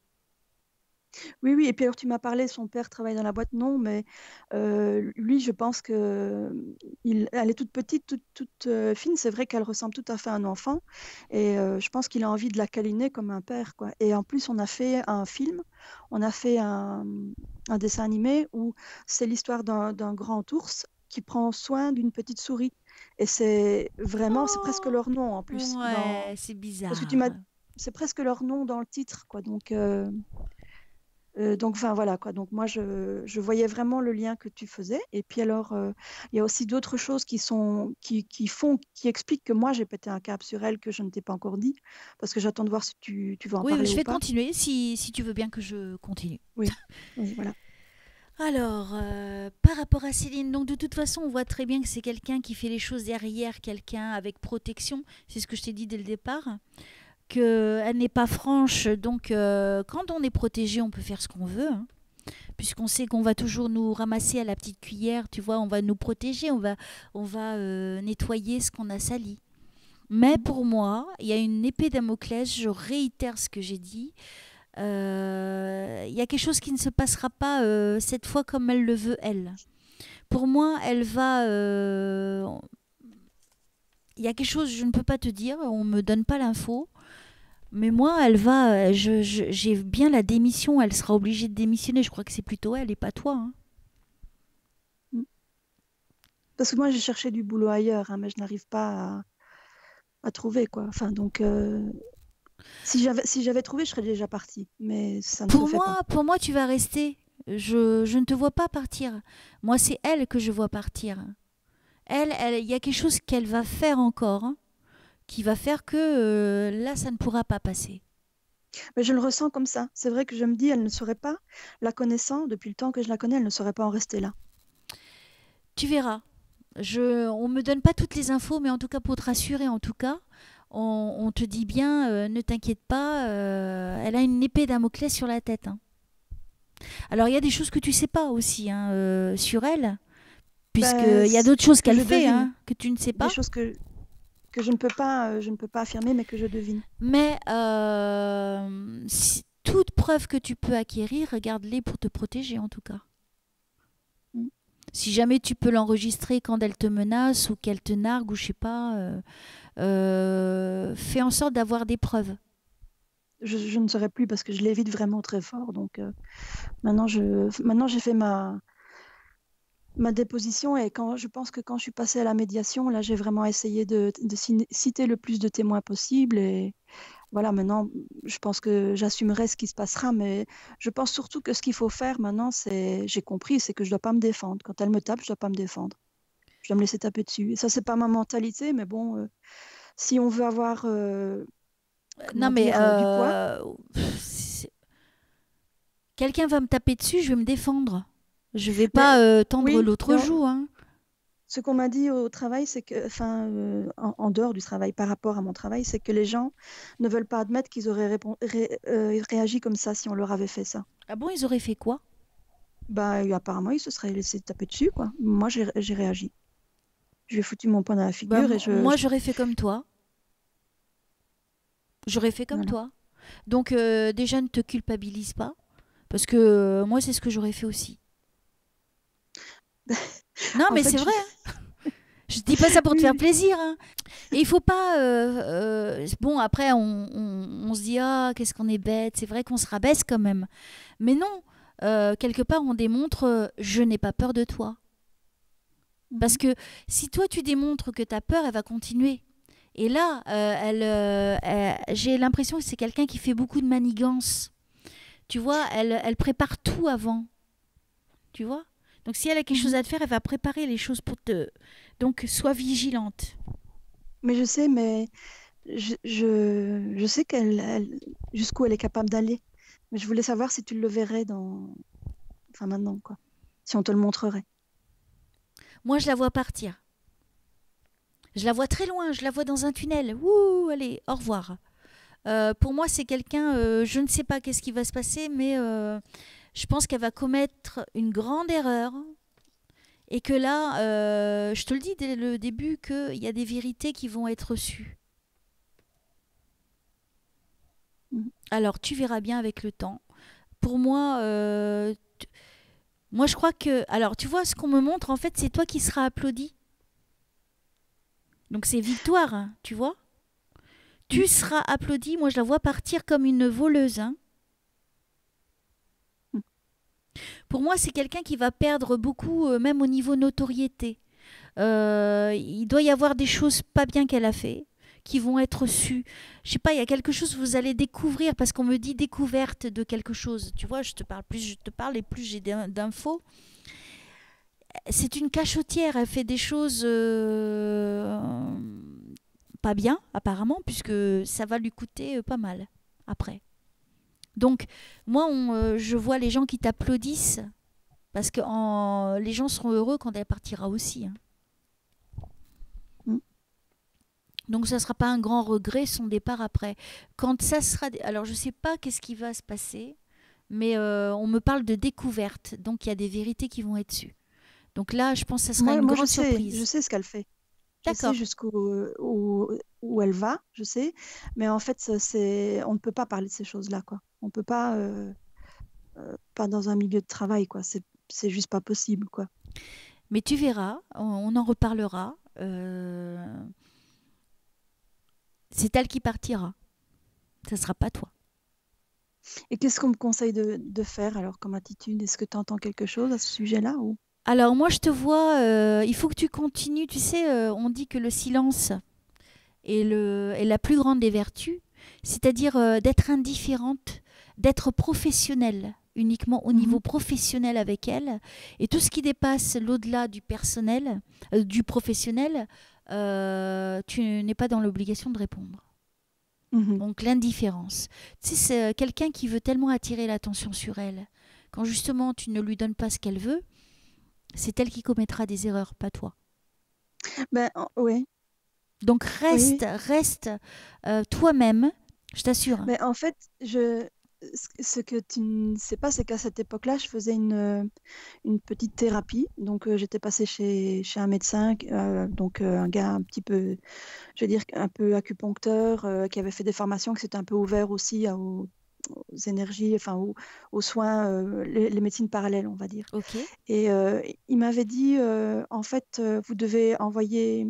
Oui, oui. Et puis alors, tu m'as parlé, son père travaille dans la boîte. Non, mais lui, je pense que elle est toute petite, toute fine. C'est vrai qu'elle ressemble tout à fait à un enfant. Et je pense qu'il a envie de la câliner comme un père, quoi. Et en plus, on a fait un film, on a fait un dessin animé où c'est l'histoire d'un grand ours qui prend soin d'une petite souris. Et c'est vraiment, c'est presque Oh, leur nom en plus. ouais, c'est Parce que tu m'as, bizarre. c'est presque leur nom dans le titre, quoi. Donc, enfin voilà quoi. Donc moi, je voyais vraiment le lien que tu faisais. Et puis alors, il y a aussi d'autres choses qui expliquent que moi, j'ai pété un câble sur elle que je ne t'ai pas encore dit, parce que j'attends de voir si tu vas en Oui, parler je ou vais pas. continuer si tu veux bien que je continue. Oui, oui, voilà. Alors, par rapport à Céline, donc de toute façon, on voit très bien que c'est quelqu'un qui fait les choses derrière quelqu'un avec protection. C'est ce que je t'ai dit dès le départ. Qu'elle n'est pas franche. Donc, quand on est protégé, on peut faire ce qu'on veut. Hein, puisqu'on sait qu'on va toujours nous ramasser à la petite cuillère. Tu vois, on va nous protéger, on va nettoyer ce qu'on a sali. Mais Mhm. pour moi, il y a une épée Damoclès. Je réitère ce que j'ai dit. Il y a quelque chose qui ne se passera pas cette fois comme elle le veut, elle. Pour moi, elle va. Il y a quelque chose, je ne peux pas te dire, on ne me donne pas l'info. Mais moi, elle va. J'ai bien la démission, elle sera obligée de démissionner. Je crois que c'est plutôt elle et pas toi. Hein. Mm. Parce que moi, j'ai cherché du boulot ailleurs, hein, mais je n'arrive pas à trouver quoi. Enfin, donc, si j'avais trouvé, je serais déjà partie, mais ça ne se fait pas. Pour moi, tu vas rester. Je ne te vois pas partir. Moi, c'est elle que je vois partir. Il y a quelque chose qu'elle va faire encore, hein, qui va faire que là, ça ne pourra pas passer. Mais je le ressens comme ça. C'est vrai que je me dis, elle ne saurait pas, la connaissant, depuis le temps que je la connais, elle ne saurait pas en rester là. Tu verras. On me donne pas toutes les infos, mais en tout cas pour te rassurer, en tout cas, on te dit bien, ne t'inquiète pas, elle a une épée Damoclès sur la tête. Hein. Alors il y a des choses que tu sais pas aussi hein, sur elle, Ben, puisqu'il y a d'autres choses que qu'elle je fait devine. hein, que tu ne sais Des pas. choses que je ne peux pas affirmer, mais que je devine. Mais toute preuve que tu peux acquérir, regarde-les pour te protéger en tout cas. Mm. Si jamais tu peux l'enregistrer quand elle te menace ou qu'elle te nargue ou je sais pas, fais en sorte d'avoir des preuves. Je ne saurais plus parce que je l'évite vraiment très fort. Donc maintenant j'ai fait ma déposition et je pense que quand je suis passée à la médiation, là j'ai vraiment essayé de citer le plus de témoins possible et voilà, maintenant, je pense que j'assumerai ce qui se passera, mais je pense surtout que ce qu'il faut faire maintenant, j'ai compris, c'est que je dois pas me défendre. Quand elle me tape, je dois pas me défendre. Je dois me laisser taper dessus. Et ça, c'est pas ma mentalité, mais bon, si on veut avoir, Non comment mais dire, du poids, quelqu'un va me taper dessus, je vais me défendre. Je vais mais pas tendre oui, l'autre joue. Hein. ce qu'on m'a dit au travail, c'est que, enfin, en dehors du travail, par rapport à mon travail, c'est que les gens ne veulent pas admettre qu'ils auraient réagi comme ça si on leur avait fait ça. Ah bon, ils auraient fait quoi? Bah, apparemment, ils se seraient laissés taper dessus, quoi. Moi, j'ai réagi. Je lui ai foutu mon poing dans la Bah, figure et moi, j'aurais fait comme toi. J'aurais fait comme voilà. toi. Donc, déjà, ne te culpabilise pas. Parce que moi, c'est ce que j'aurais fait aussi. Non, En mais fait, c'est vrai. Hein. Je dis pas ça pour te oui, faire oui. plaisir. Hein. Et il faut pas. Bon, après, on se dit ah, qu'est-ce qu'on est bête. C'est vrai qu'on se rabaisse quand même. Mais non. Quelque part, on démontre je n'ai pas peur de toi. Parce Mhm. que si toi, tu démontres que tu as peur, elle va continuer. Et là, j'ai l'impression que c'est quelqu'un qui fait beaucoup de manigances. Tu vois, elle prépare tout avant. Tu vois. Donc si elle a quelque chose Mhm. à te faire, elle va préparer les choses pour te... Donc sois vigilante. Mais je sais, mais je sais jusqu'où elle est capable d'aller. Mais je voulais savoir si tu le verrais enfin maintenant, quoi. Si on te le montrerait. Moi, je la vois partir. Je la vois très loin, je la vois dans un tunnel. Ouh, allez, au revoir. Pour moi, c'est quelqu'un, je ne sais pas qu'est-ce qui va se passer, mais je pense qu'elle va commettre une grande erreur. Et que là, je te le dis dès le début, qu'il y a des vérités qui vont être reçues. Mhm. Alors, tu verras bien avec le temps. pour moi, moi je crois que... Alors tu vois, ce qu'on me montre, en fait, c'est toi qui seras applaudi. Donc c'est victoire, hein, tu vois. Mm. Tu seras applaudi, moi je la vois partir comme une voleuse, hein. Mm. Pour moi, c'est quelqu'un qui va perdre beaucoup, même au niveau notoriété. Il doit y avoir des choses pas bien qu'elle a fait qui vont être sues. Je sais pas, il y a quelque chose que vous allez découvrir parce qu'on me dit découverte de quelque chose. Tu vois, je te parle et plus j'ai d'infos. C'est une cachotière, elle fait des choses pas bien apparemment puisque ça va lui coûter pas mal après. Donc moi, je vois les gens qui t'applaudissent parce que les gens seront heureux quand elle partira aussi, hein. Mm. Donc ça ne sera pas un grand regret son départ après. Quand ça sera... Alors je ne sais pas qu'est-ce qui va se passer, mais on me parle de découverte. Donc il y a des vérités qui vont être dessus. Donc là, je pense que ça sera une Moi, grande je surprise. sais ce qu'elle fait. Je sais D'accord. où elle va, je sais. Mais en fait, on ne peut pas parler de ces choses-là, quoi. On peut pas, pas dans un milieu de travail, quoi. C'est juste pas possible, quoi. Mais tu verras, on en reparlera. C'est elle qui partira. Ça ne sera pas toi. Et qu'est-ce qu'on me conseille de faire alors comme attitude? Est-ce que tu entends quelque chose à ce sujet-là ou... Alors moi, je te vois, il faut que tu continues. Tu sais, on dit que le silence est la plus grande des vertus, c'est-à-dire d'être indifférente, d'être professionnelle, uniquement au Mhm. niveau professionnel avec elle, et tout ce qui dépasse l'au-delà du personnel, du professionnel, tu n'es pas dans l'obligation de répondre. Mhm. Donc l'indifférence. Tu sais, c'est quelqu'un qui veut tellement attirer l'attention sur elle. Quand justement tu ne lui donnes pas ce qu'elle veut, c'est elle qui commettra des erreurs, pas toi. Ouais, Donc oui. reste toi-même, je t'assure. Mais en fait, ce que tu ne sais pas, c'est qu'à cette époque-là, je faisais une petite thérapie. Donc, j'étais passée chez un médecin, un gars un petit peu, je veux dire, un peu acupuncteur, qui avait fait des formations, qui s'était un peu ouvert aussi aux énergies, enfin, aux soins, les médecines parallèles, on va dire. Ok. Et il m'avait dit, en fait, vous devez envoyer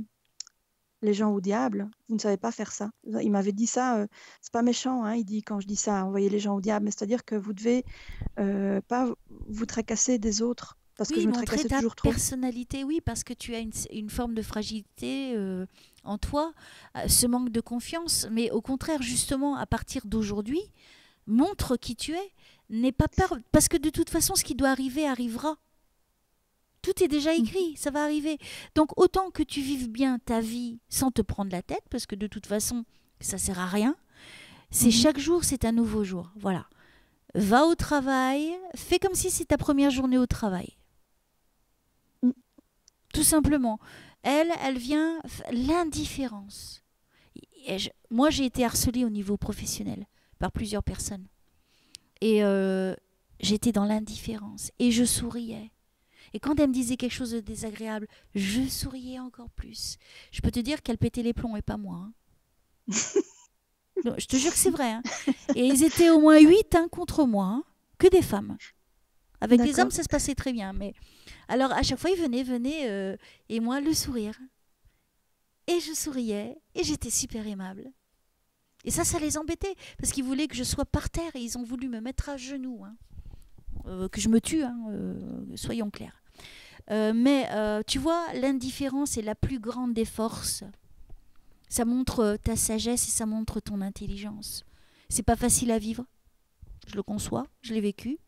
les gens au diable, vous ne savez pas faire ça. Il m'avait dit ça, c'est pas méchant, hein, il dit quand je dis ça, envoyer les gens au diable, mais c'est-à-dire que vous devez pas vous tracasser des autres, parce que Oui, je me montrer tracassais ta toujours trop. personnalité, oui, parce que tu as une forme de fragilité en toi, ce manque de confiance. Mais au contraire, justement, à partir d'aujourd'hui, montre qui tu es. N'aie pas peur, parce que de toute façon, ce qui doit arriver arrivera. Tout est déjà Mhm. écrit, ça va arriver. Donc autant que tu vives bien ta vie sans te prendre la tête, parce que de toute façon, ça sert à rien. C'est Mhm. chaque jour, c'est un nouveau jour. Voilà. Va au travail, fais comme si c'est ta première journée au travail. Mhm. Tout simplement. Elle vient l'indifférence. Moi, j'ai été harcelée au niveau professionnel par plusieurs personnes. Et j'étais dans l'indifférence. Et je souriais. Et quand elle me disait quelque chose de désagréable, je souriais encore plus. Je peux te dire qu'elle pétait les plombs et pas moi, hein. Non, je te jure que c'est vrai, hein. Et ils étaient au moins 8 contre moi, hein. Que des femmes. Avec les hommes, D'accord. ça se passait très bien. Mais alors, à chaque fois, ils venaient, et moi, le sourire. Et je souriais, et j'étais super aimable. Et ça les embêtait, parce qu'ils voulaient que je sois par terre, et ils ont voulu me mettre à genoux, hein. Que je me tue, hein, soyons clairs. Mais tu vois, l'indifférence est la plus grande des forces. Ça montre ta sagesse et ça montre ton intelligence. C'est pas facile à vivre, je le conçois, je l'ai vécu.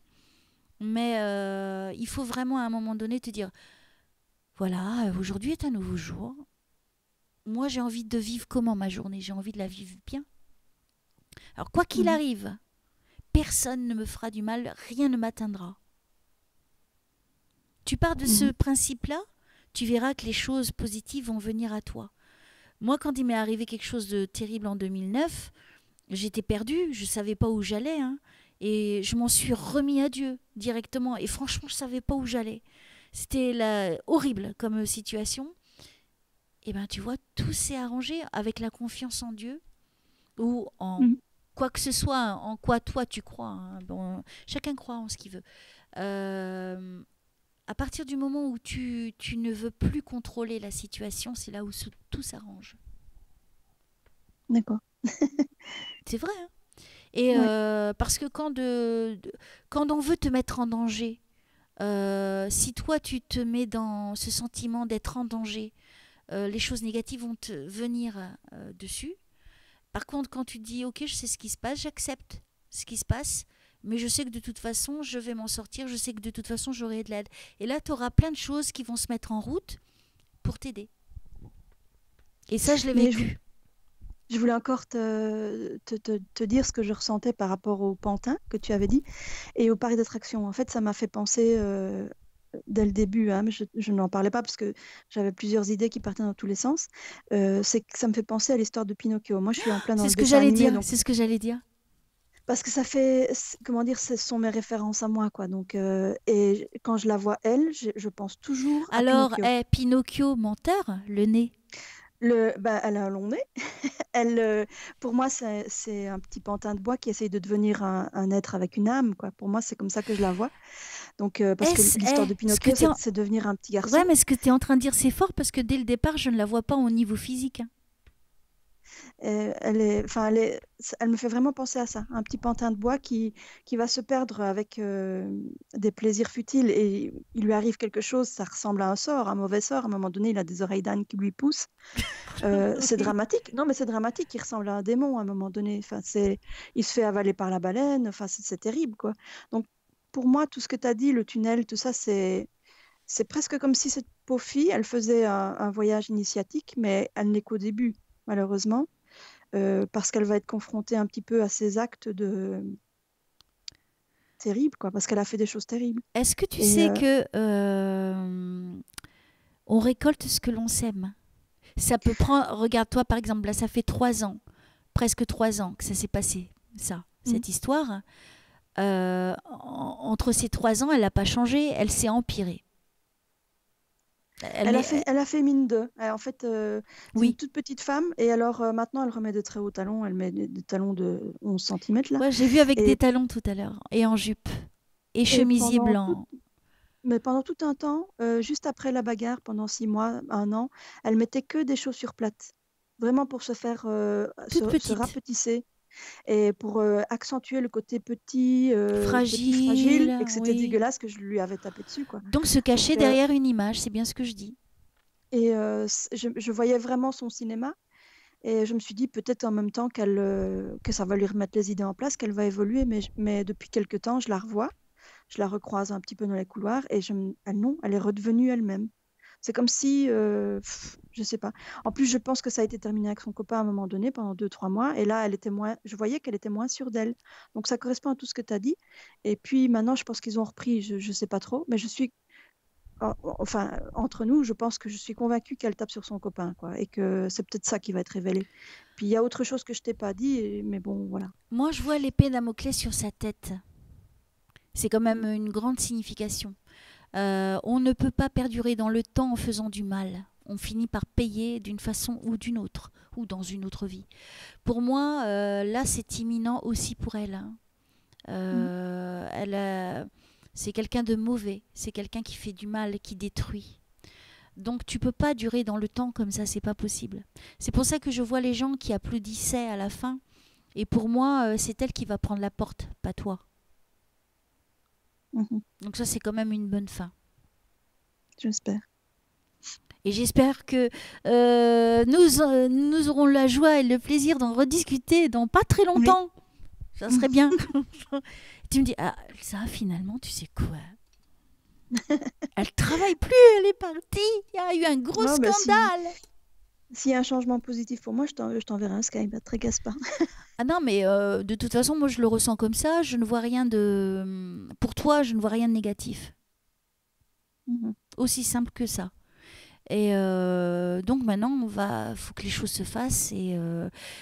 Mais il faut vraiment à un moment donné te dire, voilà, aujourd'hui est un nouveau jour. Moi, j'ai envie de vivre comment ma journée? J'ai envie de la vivre bien. Alors, quoi qu'il Mhm. arrive, personne ne me fera du mal, rien ne m'atteindra. Tu pars de ce Mhm. principe-là, tu verras que les choses positives vont venir à toi. Moi, quand il m'est arrivé quelque chose de terrible en 2009, j'étais perdue, je ne savais pas où j'allais, hein, et je m'en suis remis à Dieu directement. Et franchement, je ne savais pas où j'allais. C'était horrible comme situation. Et ben, tu vois, tout s'est arrangé avec la confiance en Dieu ou en Mhm. quoi que ce soit, en quoi toi tu crois, hein. Bon, chacun croit en ce qu'il veut. À partir du moment où tu ne veux plus contrôler la situation, c'est là où tout s'arrange. D'accord. C'est vrai, hein. Et Oui, parce que quand on veut te mettre en danger, si toi tu te mets dans ce sentiment d'être en danger, les choses négatives vont te venir dessus. Par contre, quand tu dis ok, je sais ce qui se passe, j'accepte ce qui se passe, mais je sais que de toute façon, je vais m'en sortir, je sais que de toute façon, j'aurai de l'aide. Et là, tu auras plein de choses qui vont se mettre en route pour t'aider. Et ça, je l'ai mais vécu. je voulais encore te dire ce que je ressentais par rapport au pantin que tu avais dit et au parc d'attractions. En fait, ça m'a fait penser dès le début, hein, mais je n'en parlais pas parce que j'avais plusieurs idées qui partaient dans tous les sens. C'est que ça me fait penser à l'histoire de Pinocchio. Moi, je suis en plein dans C'est le ce que dessin j'allais animé, dire. donc C'est ce que j'allais dire. parce que ça fait, comment dire, ce sont mes références à moi, quoi. Donc, et quand je la vois elle, je pense toujours à Alors, Pinocchio. Pinocchio, menteur, le nez. Bah, elle a un long nez. Elle, pour moi, c'est un petit pantin de bois qui essaye de devenir un être avec une âme, quoi. Pour moi, c'est comme ça que je la vois. Donc, parce que Est-ce, l'histoire de ce que Pinocchio, c'est devenir un petit ouais, garçon. mais ce que tu es en train de dire, c'est fort parce que dès le départ, je ne la vois pas au niveau physique, hein. Enfin, elle me fait vraiment penser à ça, un petit pantin de bois qui va se perdre avec des plaisirs futiles et il lui arrive quelque chose, ça ressemble à un sort, un mauvais sort. À un moment donné, il a des oreilles d'âne qui lui poussent. C'est Oui. dramatique. Non, mais c'est dramatique. Il ressemble à un démon à un moment donné. Enfin, il se fait avaler par la baleine. Enfin, c'est terrible, quoi. Donc, pour moi, tout ce que tu as dit, le tunnel, tout ça, c'est presque comme si cette pauvre fille, elle faisait un voyage initiatique, mais elle n'est qu'au début, malheureusement, parce qu'elle va être confrontée un petit peu à ces actes de terribles, quoi, parce qu'elle a fait des choses terribles. Est-ce que tu Et sais que on récolte ce que l'on sème? Ça peut prendre. Regarde-toi, par exemple, là, ça fait 3 ans, presque 3 ans que ça s'est passé, ça, mm, cette histoire. Entre ces 3 ans, elle n'a pas changé, elle s'est empirée. Elle n'est. elle a fait mine de. En fait, c'est une Oui. toute petite femme, et alors maintenant, elle remet de très hauts talons. Elle met des talons de 11 centimètres là. Ouais, j'ai vu avec des Et, talons tout à l'heure, et en jupe, et et chemisier blanc. mais pendant tout un temps, juste après la bagarre, pendant 6 mois, un an, elle mettait que des chaussures plates, vraiment pour se faire Toute se petite, rapetisser et pour accentuer le côté petit fragile, et fragile, que c'était oui. dégueulasse que je lui avais tapé dessus, quoi. Donc se Donc, cacher derrière une image, c'est bien ce que je dis. et je voyais vraiment son cinéma. Et je me suis dit peut-être en même temps que ça va lui remettre les idées en place, qu'elle va évoluer, mais depuis quelque temps, je la revois, je la recroise un petit peu dans les couloirs et non, elle est redevenue elle-même. C'est comme si, je sais pas. En plus, je pense que ça a été terminé avec son copain à un moment donné pendant 2, 3 mois. Et là, je voyais qu'elle était moins sûre d'elle. Donc, ça correspond à tout ce que tu as dit. Et puis maintenant, je pense qu'ils ont repris, je sais pas trop, mais enfin, entre nous, je pense que je suis convaincue qu'elle tape sur son copain, quoi, et que c'est peut-être ça qui va être révélé. Puis il y a autre chose que je t'ai pas dit, mais bon, voilà. Moi, je vois l'épée Damoclès sur sa tête. C'est quand même Mm. une grande signification. On ne peut pas perdurer dans le temps en faisant du mal. On finit par payer d'une façon ou d'une autre, ou dans une autre vie. Pour moi, là, c'est imminent aussi pour elle, hein. Mm. C'est quelqu'un de mauvais, c'est quelqu'un qui fait du mal, qui détruit. Donc tu peux pas durer dans le temps comme ça, c'est pas possible. C'est pour ça que je vois les gens qui applaudissaient à la fin. Et pour moi, c'est elle qui va prendre la porte, pas toi. Mhm. Donc ça, c'est quand même une bonne fin. J'espère. Et j'espère que nous aurons la joie et le plaisir d'en rediscuter dans pas très Oui. longtemps. Ça serait bien. Tu me dis, ah, ça finalement, tu sais quoi? Elle travaille plus, elle est partie. Il y a eu un gros Oh, bah, scandale. s'il y a un changement positif pour moi, je t'enverrai un Skype, ne tracasse pas. Ah non, mais de toute façon, moi je le ressens comme ça. Je ne vois rien de. Pour toi, je ne vois rien de négatif. Mhm. Aussi simple que ça. Et donc maintenant, faut que les choses se fassent. Et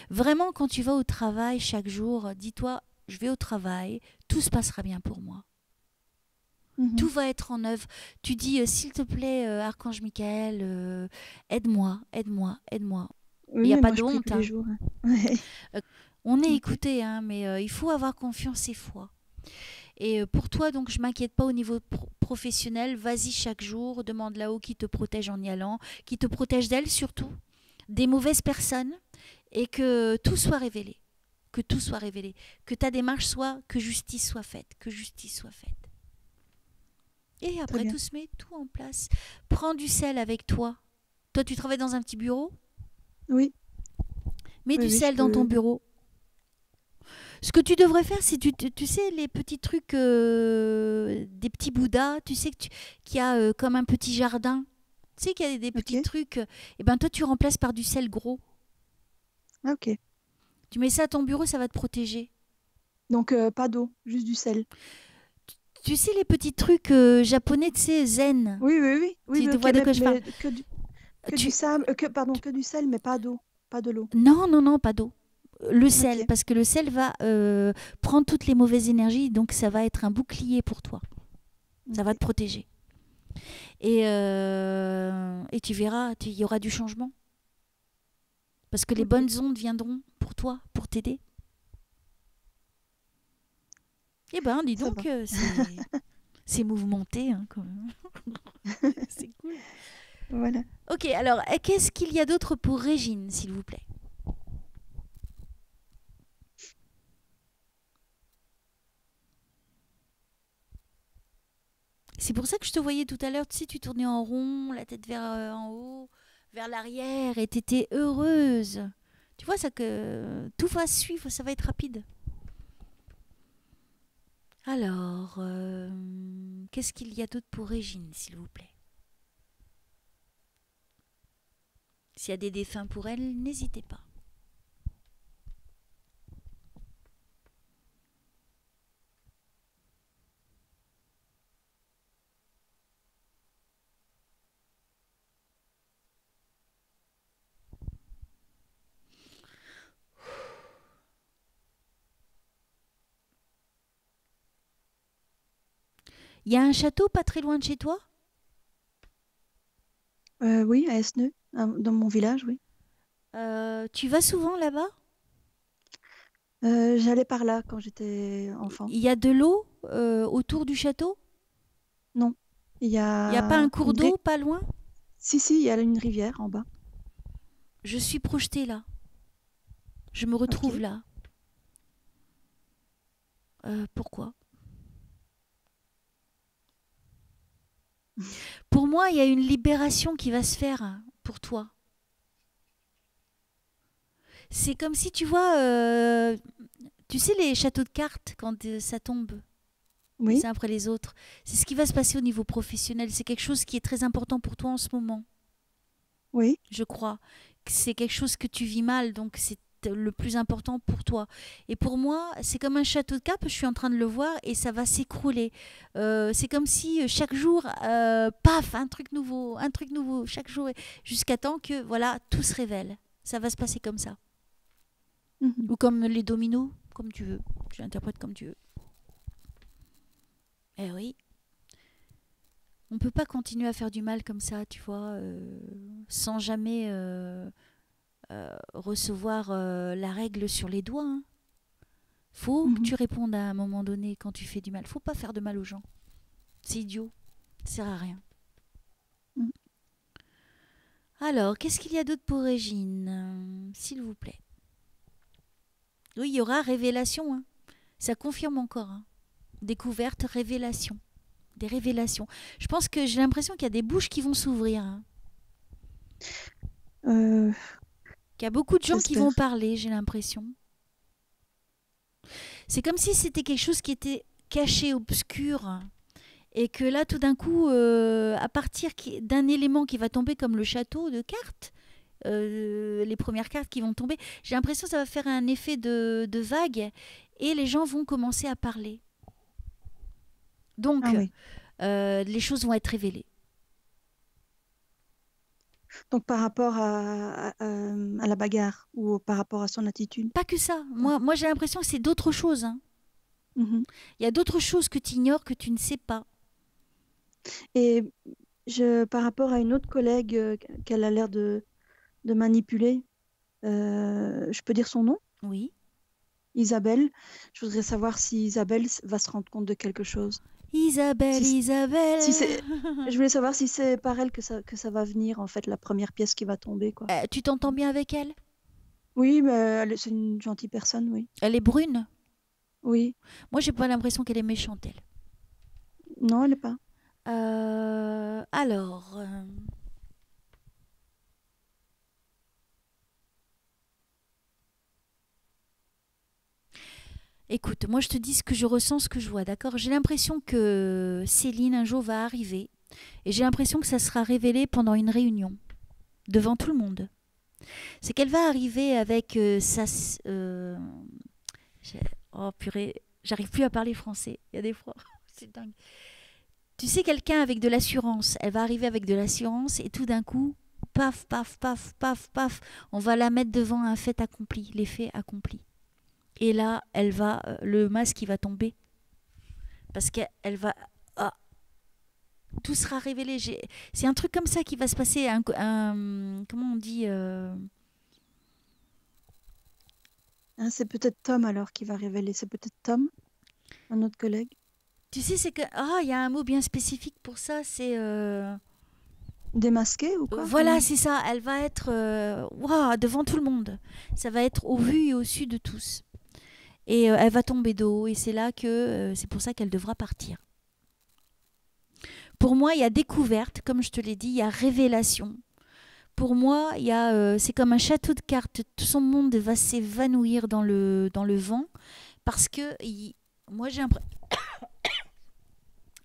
vraiment, quand tu vas au travail chaque jour, dis-toi, je vais au travail, tout se passera bien pour moi. Mhm. Tout va être en œuvre. Tu dis, s'il te plaît, Archange Michael, aide-moi, aide-moi, aide-moi. Il n'y Oui, a mais pas moi, de je prie honte, tous les hein. jours, hein. Ouais. On est Ok, écouté, hein, mais il faut avoir confiance et foi. Et pour toi, donc, je m'inquiète pas au niveau professionnel. Vas-y chaque jour, demande là-haut qui te protège en y allant, qui te protège d'elle surtout, des mauvaises personnes, et que tout soit révélé. Que tout soit révélé. Que ta démarche soit, que justice soit faite. Que justice soit faite. Et très après, bien. tout se met tout en place. Prends du sel avec toi. Toi, tu travailles dans un petit bureau. Oui, Mets oui, du oui, je sel dans ton peux. bureau. Ce que tu devrais faire, c'est tu sais les petits trucs, des petits bouddhas, tu sais qu'il y a comme un petit jardin. Tu sais qu'il y a des Ok, petits trucs. Et ben toi, tu remplaces par du sel gros. ah, ok. Tu mets ça à ton bureau, ça va te protéger. Donc, pas d'eau, juste du sel. Tu sais les petits trucs japonais, tu sais, zen. Oui, oui, oui, oui, Tu mais te ok, vois de quoi je parle. mais que du Tu, sable, pardon, tu- que du sel, mais pas d'eau, pas de l'eau. Non, non, non, pas d'eau. Le sel, Ok, parce que le sel va prendre toutes les mauvaises énergies, donc ça va être un bouclier pour toi. Ça va ok, te protéger. Et tu verras, il y aura du changement. Parce que les ok, bonnes ondes viendront pour toi, pour t'aider. Eh ben, dis ça va. donc, c'est mouvementé, hein, quand même. C'est cool. Voilà. Ok, alors, qu'est-ce qu'il y a d'autre pour Régine, s'il vous plaît? C'est pour ça que je te voyais tout à l'heure, tu sais, tu tournais en rond, la tête vers en haut, vers l'arrière, et t'étais heureuse. Tu vois, ça que tout va suivre, ça va être rapide. Alors, qu'est-ce qu'il y a d'autre pour Régine, s'il vous plaît? S'il y a des défunts pour elle, n'hésitez pas. Il y a un château pas très loin de chez toi? Oui, à Esneux, dans mon village, oui. Tu vas souvent là-bas? J'allais par là quand j'étais enfant. Il y a de l'eau autour du château? Non, il y Il n'y a pas a un cours une rivière. d'eau pas loin? Si, si, il y a une rivière en bas. Je suis projetée là. Je me Ok. retrouve là. Pourquoi? Pour moi, il y a une libération qui va se faire, hein, pour toi. C'est comme si tu vois, tu sais les châteaux de cartes quand ça tombe les Oui, uns après les autres. C'est ce qui va se passer au niveau professionnel. C'est quelque chose qui est très important pour toi en ce moment, oui. je crois. C'est quelque chose que tu vis mal, donc c'est le plus important pour toi. Et pour moi, c'est comme un château de cartes, je suis en train de le voir et ça va s'écrouler. C'est comme si chaque jour, paf, un truc nouveau, chaque jour, jusqu'à temps que voilà, tout se révèle. Ça va se passer comme ça. Mhm. Ou comme les dominos, comme tu veux. Tu l'interprètes comme tu veux. Eh oui, on peut pas continuer à faire du mal comme ça, tu vois, sans jamais recevoir la règle sur les doigts, hein. Faut que Mhm. tu répondes à un moment donné quand tu fais du mal. Faut pas faire de mal aux gens. C'est idiot. Ça sert à rien. Mhm. Alors, qu'est-ce qu'il y a d'autre pour Régine, s'il vous plaît? Oui, il y aura révélation, hein. Ça confirme encore, hein. Découverte, révélation. Des révélations. Je pense que j'ai l'impression qu'il y a des bouches qui vont s'ouvrir, hein. Euh, Qu'il y a beaucoup de gens qui vont J'espère. parler, j'ai l'impression. C'est comme si c'était quelque chose qui était caché, obscur, et que là, tout d'un coup, à partir d'un élément qui va tomber comme le château de cartes, les premières cartes qui vont tomber, j'ai l'impression que ça va faire un effet de vague, et les gens vont commencer à parler. Ah Donc, oui. les choses vont être révélées. Donc par rapport à la bagarre ou par rapport à son attitude. Pas que ça. Ah. Moi j'ai l'impression que c'est d'autres choses, hein. Mhm. Il y a d'autres choses que tu ignores, que tu ne sais pas. Et par rapport à une autre collègue qu'elle a l'air de manipuler, je peux dire son nom? Oui. Isabelle. Je voudrais savoir si Isabelle va se rendre compte de quelque chose. Isabelle, Si, si Isabelle. c'est, je voulais savoir si c'est par elle que ça va venir, en fait, la première pièce qui va tomber, quoi. Tu t'entends bien avec elle? Oui, mais c'est une gentille personne, oui. Elle est brune? Oui. Moi, j'ai pas l'impression qu'elle est méchante, elle. Non, elle n'est pas. Alors, écoute, moi je te dis ce que je ressens, ce que je vois, d'accord? J'ai l'impression que Céline un jour va arriver et j'ai l'impression que ça sera révélé pendant une réunion, devant tout le monde. C'est qu'elle va arriver avec j'ai- oh purée, j'arrive plus à parler français, il y a des fois, c'est dingue. Tu sais, quelqu'un avec de l'assurance, elle va arriver avec de l'assurance et tout d'un coup, paf, paf, paf, paf, paf, on va la mettre devant un fait accompli, les faits accomplis. Et là, le masque il va tomber parce qu'elle va, ah, tout sera révélé. C'est un truc comme ça qui va se passer. Comment on dit Hein, c'est peut-être Tom alors qui va révéler. C'est peut-être Tom, un autre collègue. Tu sais, c'est que il y a un mot bien spécifique pour ça. C'est Démasqué ou quoi? voilà, c'est ça. Elle va être waouh, devant tout le monde. Ça va être au vu et au su de tous. Et elle va tomber d'eau. Et c'est là que c'est pour ça qu'elle devra partir. Pour moi, il y a découverte, comme je te l'ai dit, il y a révélation. Pour moi, c'est comme un château de cartes. Tout son monde va s'évanouir dans le vent parce que moi j'ai l'impression.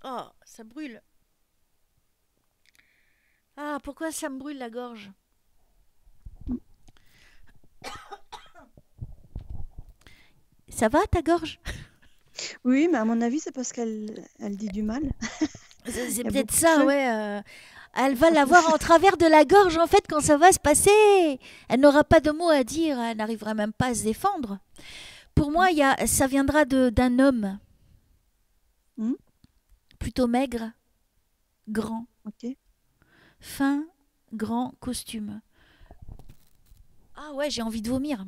Oh, ça brûle. Ah, pourquoi ça me brûle la gorge? Ça va ta gorge? Oui, mais à mon avis, c'est parce qu'elle dit du mal. C'est Il y a peut-être beaucoup de ça, feu. ouais. Elle va l'avoir en travers de la gorge en fait quand ça va se passer. Elle n'aura pas de mots à dire, elle n'arrivera même pas à se défendre. Pour moi, ça viendra d'un homme Hmm, plutôt maigre, grand, ok. fin, grand costume. Ah ouais, j'ai envie de vomir.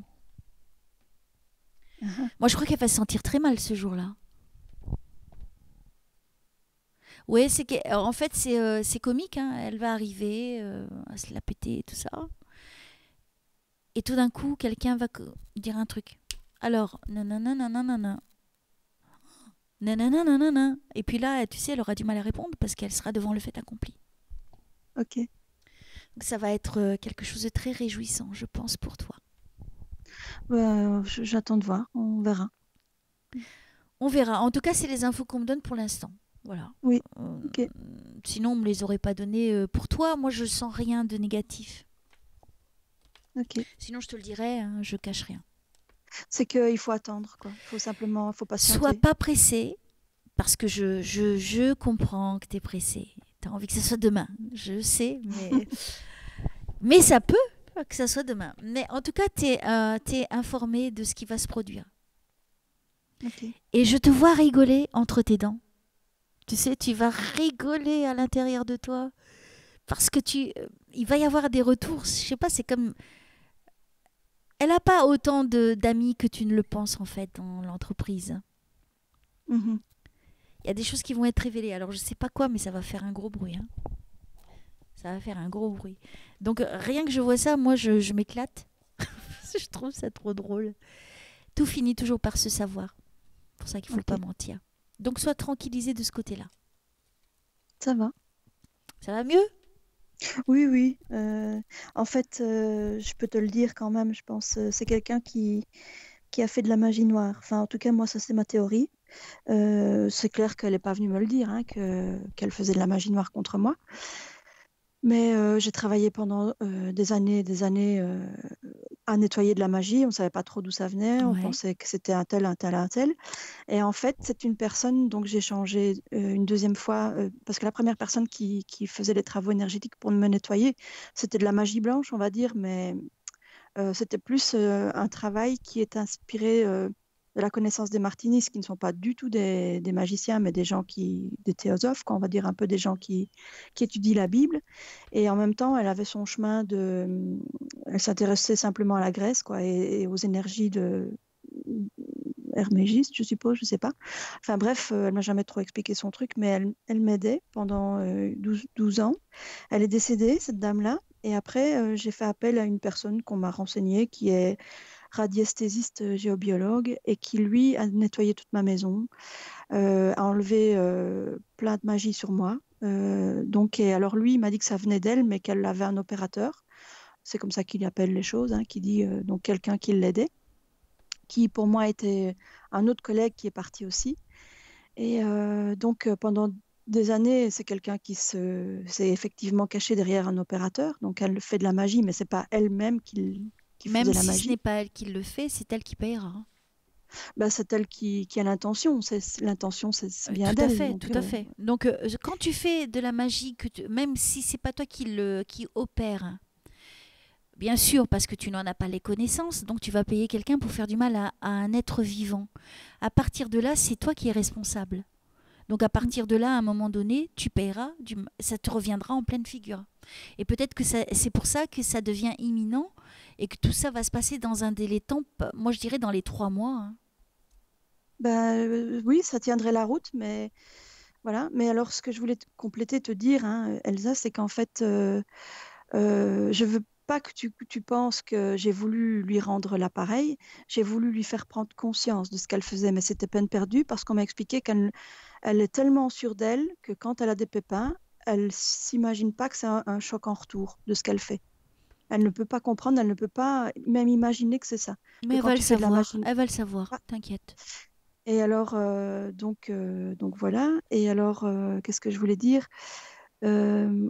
Ah, Moi, je crois qu'elle va se sentir très mal ce jour-là. Ouais, en fait, c'est comique. Hein. Elle va arriver à se la péter et tout ça. Et tout d'un coup, quelqu'un va dire un truc. Alors, nanana, nanana, nanana, nanana. Et puis là, tu sais, elle aura du mal à répondre parce qu'elle sera devant le fait accompli. ok. Donc ça va être quelque chose de très réjouissant, je pense, pour toi. Bah, j'attends de voir. On verra. On verra. En tout cas, c'est les infos qu'on me donne pour l'instant. Voilà. Oui. Euh, Ok. Sinon, on me les aurait pas données pour toi. Moi, je sens rien de négatif. Ok. Sinon, je te le dirais, hein, je cache rien. C'est qu'il faut attendre, quoi. Faut Sois patienter. pas pressé, parce que je comprends que tu es pressé. Tu as envie que ce soit demain. Je sais, mais ça peut que ça soit demain. Mais en tout cas, tu es informé de ce qui va se produire. Ok. Et je te vois rigoler entre tes dents. Tu sais, tu vas rigoler à l'intérieur de toi. Parce que il va y avoir des retours. Je sais pas, c'est comme. Elle n'a pas autant d'amis que tu ne le penses, en fait, dans l'entreprise. Mhm. Il y a des choses qui vont être révélées. Alors, je sais pas quoi, mais ça va faire un gros bruit. Hein. Ça va faire un gros bruit. Donc, rien que je vois ça, moi, je m'éclate. Je trouve ça trop drôle. Tout finit toujours par se savoir. C'est pour ça qu'il ne faut pas Ok. mentir. Donc, sois tranquillisé de ce côté-là. Ça va. Ça va mieux? Oui, oui. En fait, je peux te le dire quand même, je pense. C'est quelqu'un qui a fait de la magie noire. Enfin, en tout cas, moi, ça, c'est ma théorie. C'est clair qu'elle n'est pas venue me le dire, hein, qu'elle faisait de la magie noire contre moi. Mais j'ai travaillé pendant des années à nettoyer de la magie. On ne savait pas trop d'où ça venait. On Ouais. pensait que c'était un tel, un tel, un tel. Et en fait, c'est une personne, donc j'ai changé une deuxième fois, parce que la première personne qui faisait les travaux énergétiques pour me nettoyer, c'était de la magie blanche, on va dire, mais c'était plus un travail qui est inspiré de la connaissance des martinis, qui ne sont pas du tout des magiciens, mais des théosophes, quoi, on va dire un peu des gens qui étudient la Bible. Et en même temps, elle avait son chemin elle s'intéressait simplement à la Grèce, quoi, et aux énergies hermégiste, je suppose, je sais pas. Enfin bref, elle m'a jamais trop expliqué son truc, mais elle m'aidait pendant 12 ans. Elle est décédée, cette dame-là. Et après, j'ai fait appel à une personne qu'on m'a renseignée, qui est radiesthésiste géobiologue et qui, lui, a nettoyé toute ma maison, a enlevé plein de magie sur moi. Donc, et alors lui, il m'a dit que ça venait d'elle, mais qu'elle avait un opérateur. C'est comme ça qu'il appelle les choses, hein, qui dit donc quelqu'un qui l'aidait, qui pour moi était un autre collègue qui est parti aussi. Et donc pendant des années, c'est quelqu'un qui s'est effectivement caché derrière un opérateur. Donc elle fait de la magie, mais c'est pas elle-même qui Même faisait la si ce magie. n'est pas elle qui le fait, c'est elle qui payera, hein. Bah, c'est elle qui a l'intention. L'intention, c'est bien Tout à d'elle. fait, Donc tout à fait. Donc, quand tu fais de la magie, même si c'est pas toi qui opère, bien sûr, parce que tu n'en as pas les connaissances, donc tu vas payer quelqu'un pour faire du mal à un être vivant. À partir de là, c'est toi qui es responsable. Donc à partir de là, à un moment donné, tu paieras, ça te reviendra en pleine figure. Et peut-être que c'est pour ça que ça devient imminent et que tout ça va se passer dans un délai de temps, moi je dirais dans les 3 mois, hein. bah, oui, ça tiendrait la route, mais voilà. Mais alors, ce que je voulais compléter, te dire, hein, Elsa, c'est qu'en fait, je veux pas que tu penses que j'ai voulu lui rendre l'appareil. J'ai voulu lui faire prendre conscience de ce qu'elle faisait, mais c'était peine perdue parce qu'on m'a expliqué elle est tellement sûre d'elle que quand elle a des pépins, elle s'imagine pas que c'est un choc en retour de ce qu'elle fait. Elle ne peut pas comprendre, elle ne peut pas même imaginer que c'est ça. Que Mais quand tu fais de la magie. elle va le savoir, Ah, t'inquiète. et alors, donc voilà. Et alors, qu'est-ce que je voulais dire?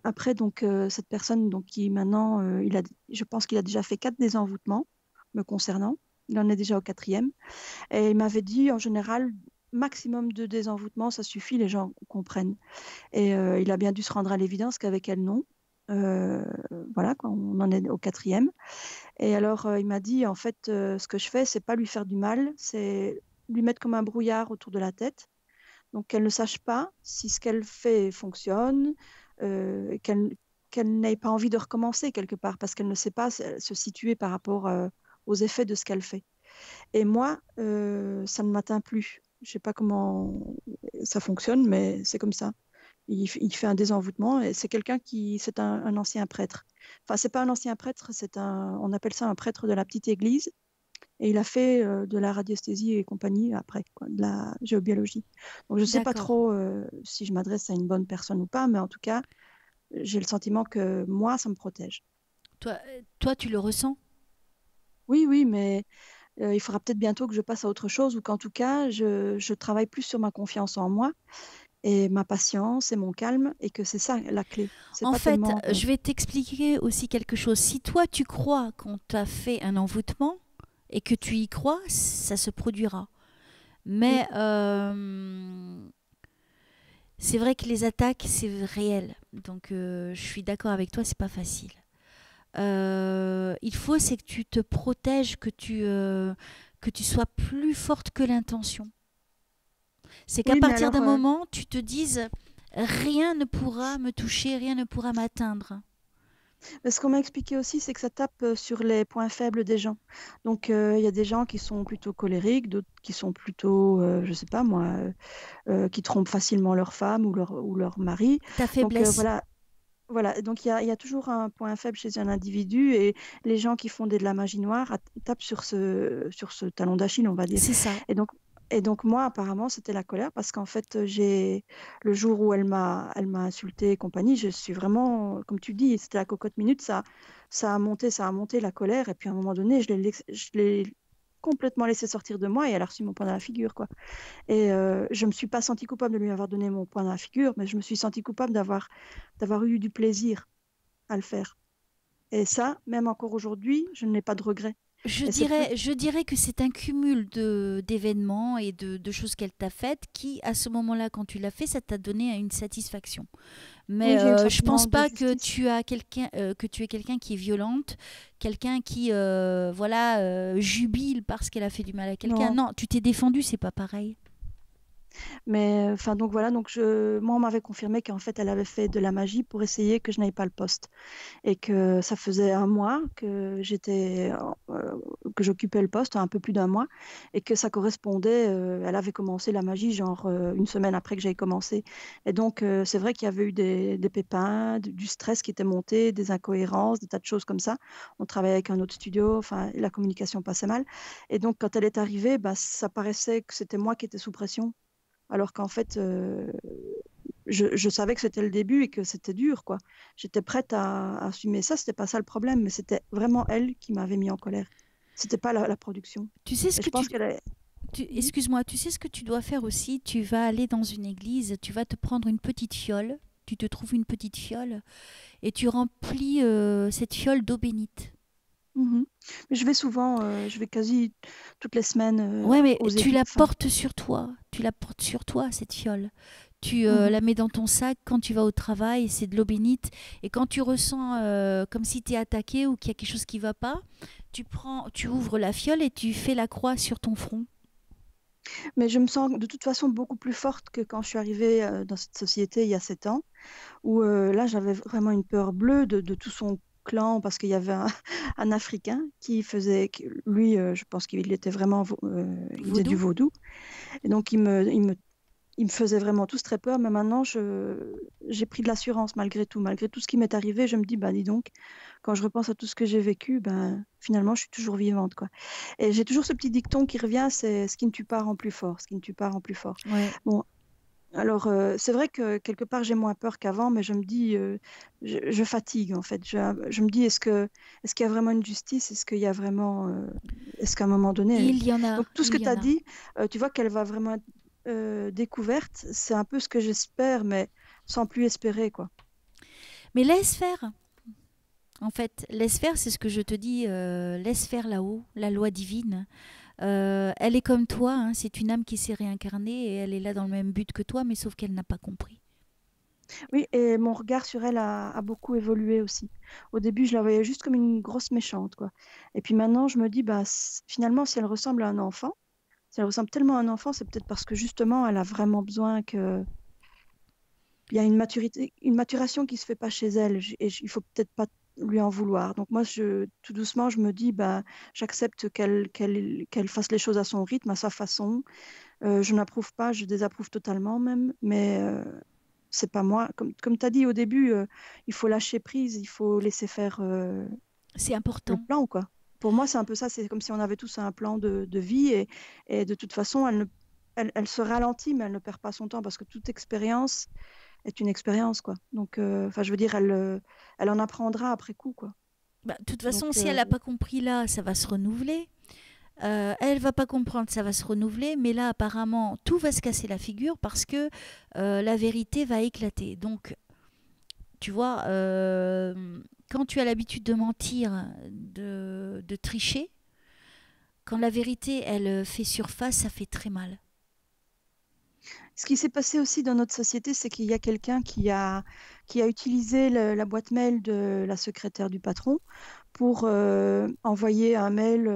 Après, donc, cette personne donc, qui maintenant, je pense qu'il a déjà fait 4 désenvoûtements me concernant. Il en est déjà au quatrième. Et il m'avait dit, en général, maximum de désenvoûtements, ça suffit, les gens comprennent. Et il a bien dû se rendre à l'évidence qu'avec elle, non. Euh, voilà, quoi, on en est au quatrième. Et alors, il m'a dit, en fait, ce que je fais, c'est pas lui faire du mal, c'est lui mettre comme un brouillard autour de la tête. Donc, qu'elle ne sache pas si ce qu'elle fait fonctionne, qu'elle n'ait pas envie de recommencer quelque part, parce qu'elle ne sait pas se situer par rapport aux effets de ce qu'elle fait. Et moi, ça ne m'atteint plus. Je ne sais pas comment ça fonctionne, mais c'est comme ça. Il fait un désenvoûtement et c'est un ancien prêtre. Enfin, c'est pas un ancien prêtre, on appelle ça un prêtre de la petite église. Et il a fait de la radiesthésie et compagnie après, quoi, de la géobiologie. Donc, je ne sais pas D'accord. trop si je m'adresse à une bonne personne ou pas, mais en tout cas, j'ai le sentiment que moi, ça me protège. Toi, tu le ressens? Oui, oui, mais il faudra peut-être bientôt que je passe à autre chose ou qu'en tout cas, je travaille plus sur ma confiance en moi et ma patience et mon calme et que c'est ça la clé. C'est En pas fait, tellement. je vais t'expliquer aussi quelque chose. Si toi, tu crois qu'on t'a fait un envoûtement et que tu y crois, ça se produira. Oui, Mais c'est vrai que les attaques, c'est réel. Donc, je suis d'accord avec toi, c'est pas facile. Il faut, c'est que tu te protèges, que tu sois plus forte que l'intention. C'est qu'à oui, mais partir alors, d'un moment, tu te dises, rien ne pourra me toucher, rien ne pourra m'atteindre. ce qu'on m'a expliqué aussi, c'est que ça tape sur les points faibles des gens. Donc, il y a des gens qui sont plutôt colériques, d'autres qui sont plutôt, je sais pas moi, qui trompent facilement leur femme ou leur mari. Ta Donc, faiblesse. voilà. Voilà, donc il y a toujours un point faible chez un individu et les gens qui font de la magie noire tapent sur ce talon d'Achille, on va dire. C'est ça. Et donc, et donc moi, apparemment, c'était la colère parce qu'en fait, le jour où elle m'a insulté et compagnie, je suis vraiment, comme tu dis, c'était la cocotte minute, ça a monté la colère et puis à un moment donné, je l'ai complètement laissé sortir de moi et elle a reçu mon poing dans la figure, quoi. Et je ne me suis pas sentie coupable de lui avoir donné mon poing dans la figure, mais je me suis sentie coupable d'avoir eu du plaisir à le faire. Et ça, même encore aujourd'hui, je n'ai pas de regret. Et c'est plus. Je dirais que c'est un cumul d'événements et de choses qu'elle t'a faites qui, à ce moment-là, quand tu l'as fait, ça t'a donné une satisfaction. Mais Oui, j'ai eu le je pense sentiment de pas que justice. que tu es quelqu'un qui est violente, quelqu'un qui, voilà, jubile parce qu'elle a fait du mal à quelqu'un. Non, Non, tu t'es défendu, c'est pas pareil. Mais enfin, donc voilà, moi, on m'avait confirmé qu'en fait, elle avait fait de la magie pour essayer que je n'aille pas le poste. Et que ça faisait un mois que j'occupais le poste, un peu plus d'un mois, et que ça correspondait, elle avait commencé la magie genre une semaine après que j'avais commencé. Et donc, c'est vrai qu'il y avait eu des pépins, du stress qui était monté, des incohérences, des tas de choses comme ça. On travaillait avec un autre studio, enfin, la communication passait mal. Et donc, quand elle est arrivée, bah, ça paraissait que c'était moi qui étais sous pression alors qu'en fait, je savais que c'était le début et que c'était dur, quoi. J'étais prête à assumer ça, c'était pas ça le problème, mais c'était vraiment elle qui m'avait mis en colère. C'était pas la production. Tu sais ce Et que je pense qu'elle est... Mhm. excuse-moi, tu sais ce que tu dois faire aussi? Tu vas aller dans une église, tu vas te prendre une petite fiole, tu te trouves une petite fiole et tu remplis cette fiole d'eau bénite. Mhm. Mais je vais souvent, je vais quasi toutes les semaines Ouais, mais aux tu églises. la Enfin, portes sur toi. Tu la portes sur toi, cette fiole. Tu mhm. la mets dans ton sac quand tu vas au travail, c'est de l'eau bénite. Et quand tu ressens comme si tu es attaqué ou qu'il y a quelque chose qui va pas, tu ouvres la fiole et tu fais la croix sur ton front. Mais je me sens de toute façon beaucoup plus forte que quand je suis arrivée dans cette société il y a 7 ans. Où là, j'avais vraiment une peur bleue de tout son clan parce qu'il y avait un Africain qui faisait, lui, je pense qu'il était vraiment, il faisait du Vaudou. vaudou. Et donc, il me faisait vraiment tous très peur. Mais maintenant, j'ai pris de l'assurance malgré tout ce qui m'est arrivé. Je me dis, bah, dis donc, quand je repense à tout ce que j'ai vécu, ben, finalement, je suis toujours vivante, quoi. Et j'ai toujours ce petit dicton qui revient, c'est ce qui ne tue pas rend plus fort, ce qui ne tue pas rend plus fort. Ouais. Bon, alors, c'est vrai que quelque part, j'ai moins peur qu'avant, mais je me dis, je fatigue en fait. Je me dis, est-ce qu'il y a vraiment une justice? Est-ce qu'il y a vraiment, est-ce qu'à un moment donné, Il y en a, donc tout ce que il y tu as en a. dit, tu vois qu'elle va vraiment être découverte, c'est un peu ce que j'espère, mais sans plus espérer, quoi. Mais laisse faire. En fait, laisse faire, c'est ce que je te dis. Laisse faire là-haut, la loi divine. Elle est comme toi, hein, c'est une âme qui s'est réincarnée et elle est là dans le même but que toi, mais sauf qu'elle n'a pas compris. Oui, et mon regard sur elle a beaucoup évolué aussi. Au début, je la voyais juste comme une grosse méchante, quoi. Et puis maintenant, je me dis, bah, finalement, si elle ressemble à un enfant, si elle ressemble tellement à un enfant, c'est peut-être parce que justement, elle a vraiment besoin que il y a une maturité, une maturation qui se fait pas chez elle. Il faut peut-être pas lui en vouloir. Donc moi, tout doucement, je me dis, bah, j'accepte qu'elle fasse les choses à son rythme, à sa façon. Je n'approuve pas, je désapprouve totalement même, mais c'est pas moi. Comme tu as dit au début, il faut lâcher prise, il faut laisser faire C'est le important. plan, quoi. Pour moi, c'est un peu ça. C'est comme si on avait tous un plan de vie et de toute façon, elle se ralentit, mais elle ne perd pas son temps parce que toute expérience est une expérience, quoi. Donc, enfin, je veux dire, elle en apprendra après coup, quoi. Bah, de toute Donc, façon, si elle n'a pas compris là, ça va se renouveler. Elle va pas comprendre, ça va se renouveler, mais là apparemment tout va se casser la figure parce que la vérité va éclater. Donc, tu vois, quand tu as l'habitude de mentir, de tricher, quand la vérité elle fait surface, ça fait très mal. ce qui s'est passé aussi dans notre société, c'est qu'il y a quelqu'un qui a utilisé la boîte mail de la secrétaire du patron pour envoyer un mail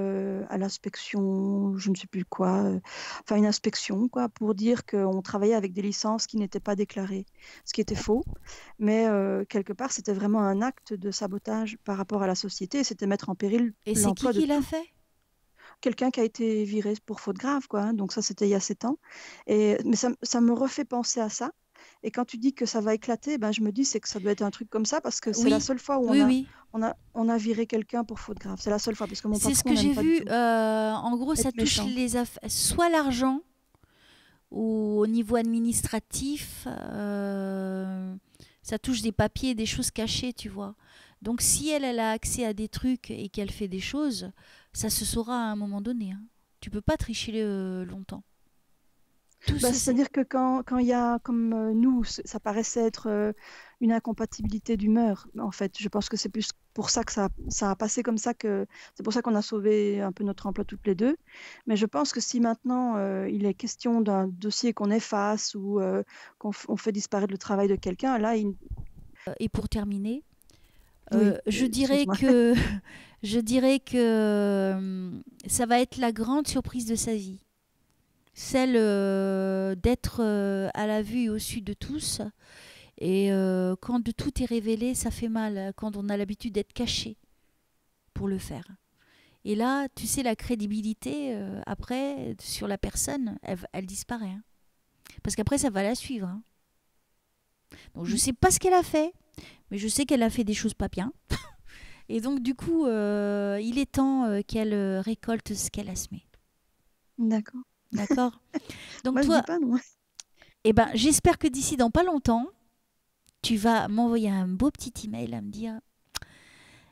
à l'inspection, je ne sais plus quoi, enfin une inspection, quoi, pour dire qu'on travaillait avec des licences qui n'étaient pas déclarées, ce qui était faux. Mais quelque part, c'était vraiment un acte de sabotage par rapport à la société et c'était mettre en péril Et c'est l'emploi de qui l'a tout. fait? Quelqu'un qui a été viré pour faute grave, quoi, hein. Donc ça, c'était il y a 7 ans. Mais ça me refait penser à ça. Et quand tu dis que ça va éclater, ben, je me dis c'est que ça doit être un truc comme ça parce que c'est la Oui, seule fois où oui, oui. on a viré quelqu'un pour faute grave. C'est la seule fois parce que mon C'est ce patron que n'aime j'ai pas du vu. tout En gros, ça être touche méchant. les soit l'argent ou au niveau administratif, ça touche des papiers, des choses cachées, tu vois. Donc si elle a accès à des trucs et qu'elle fait des choses, ça se saura à un moment donné, hein. Tu peux pas tricher longtemps. Tout Bah, se sait. c'est-à-dire que quand il y a, comme nous, ça paraissait être une incompatibilité d'humeur, en fait. Je pense que c'est plus pour ça que ça a passé comme ça, que c'est pour ça qu'on a sauvé un peu notre emploi toutes les deux. Mais je pense que si maintenant il est question d'un dossier qu'on efface ou on fait disparaître le travail de quelqu'un, là, Et pour terminer, oui, je dirais excuse-moi. que je dirais que ça va être la grande surprise de sa vie. celle d'être à la vue et au su de tous. Et quand de tout est révélé, ça fait mal, quand on a l'habitude d'être caché pour le faire. Et là, tu sais, la crédibilité, après, sur la personne, elle disparaît, hein. Parce qu'après, ça va la suivre, hein. Donc, je Mm. sais pas ce qu'elle a fait, mais je sais qu'elle a fait des choses pas bien. Et donc, du coup, il est temps qu'elle récolte ce qu'elle a semé. D'accord. D'accord? Donc, Moi, je dis toi, pas non. eh ben, j'espère que d'ici dans pas longtemps, tu vas m'envoyer un beau petit email à me dire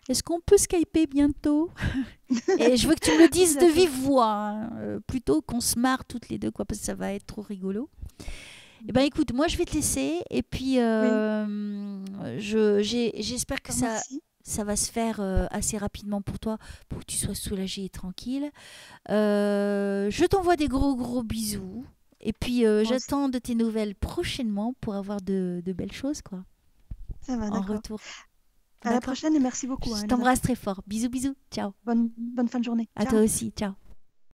est-ce qu'on peut skyper bientôt? Et je veux que tu me le dises de D'accord. vive voix, hein, plutôt qu'on se marre toutes les deux, quoi, parce que ça va être trop rigolo. Eh ben écoute, moi je vais te laisser, et puis Oui, j'espère que encore merci. ça va se faire assez rapidement pour toi, pour que tu sois soulagé et tranquille. Je t'envoie des gros gros bisous, et puis Moi aussi. j'attends de tes nouvelles prochainement pour avoir de belles choses, quoi, Ça va, en d'accord. retour. À la D'accord? prochaine et merci beaucoup, Je hein, Elsa. t'embrasse très fort. Bisous bisous. Ciao. Bonne fin de journée. À toi Ciao. aussi. Ciao.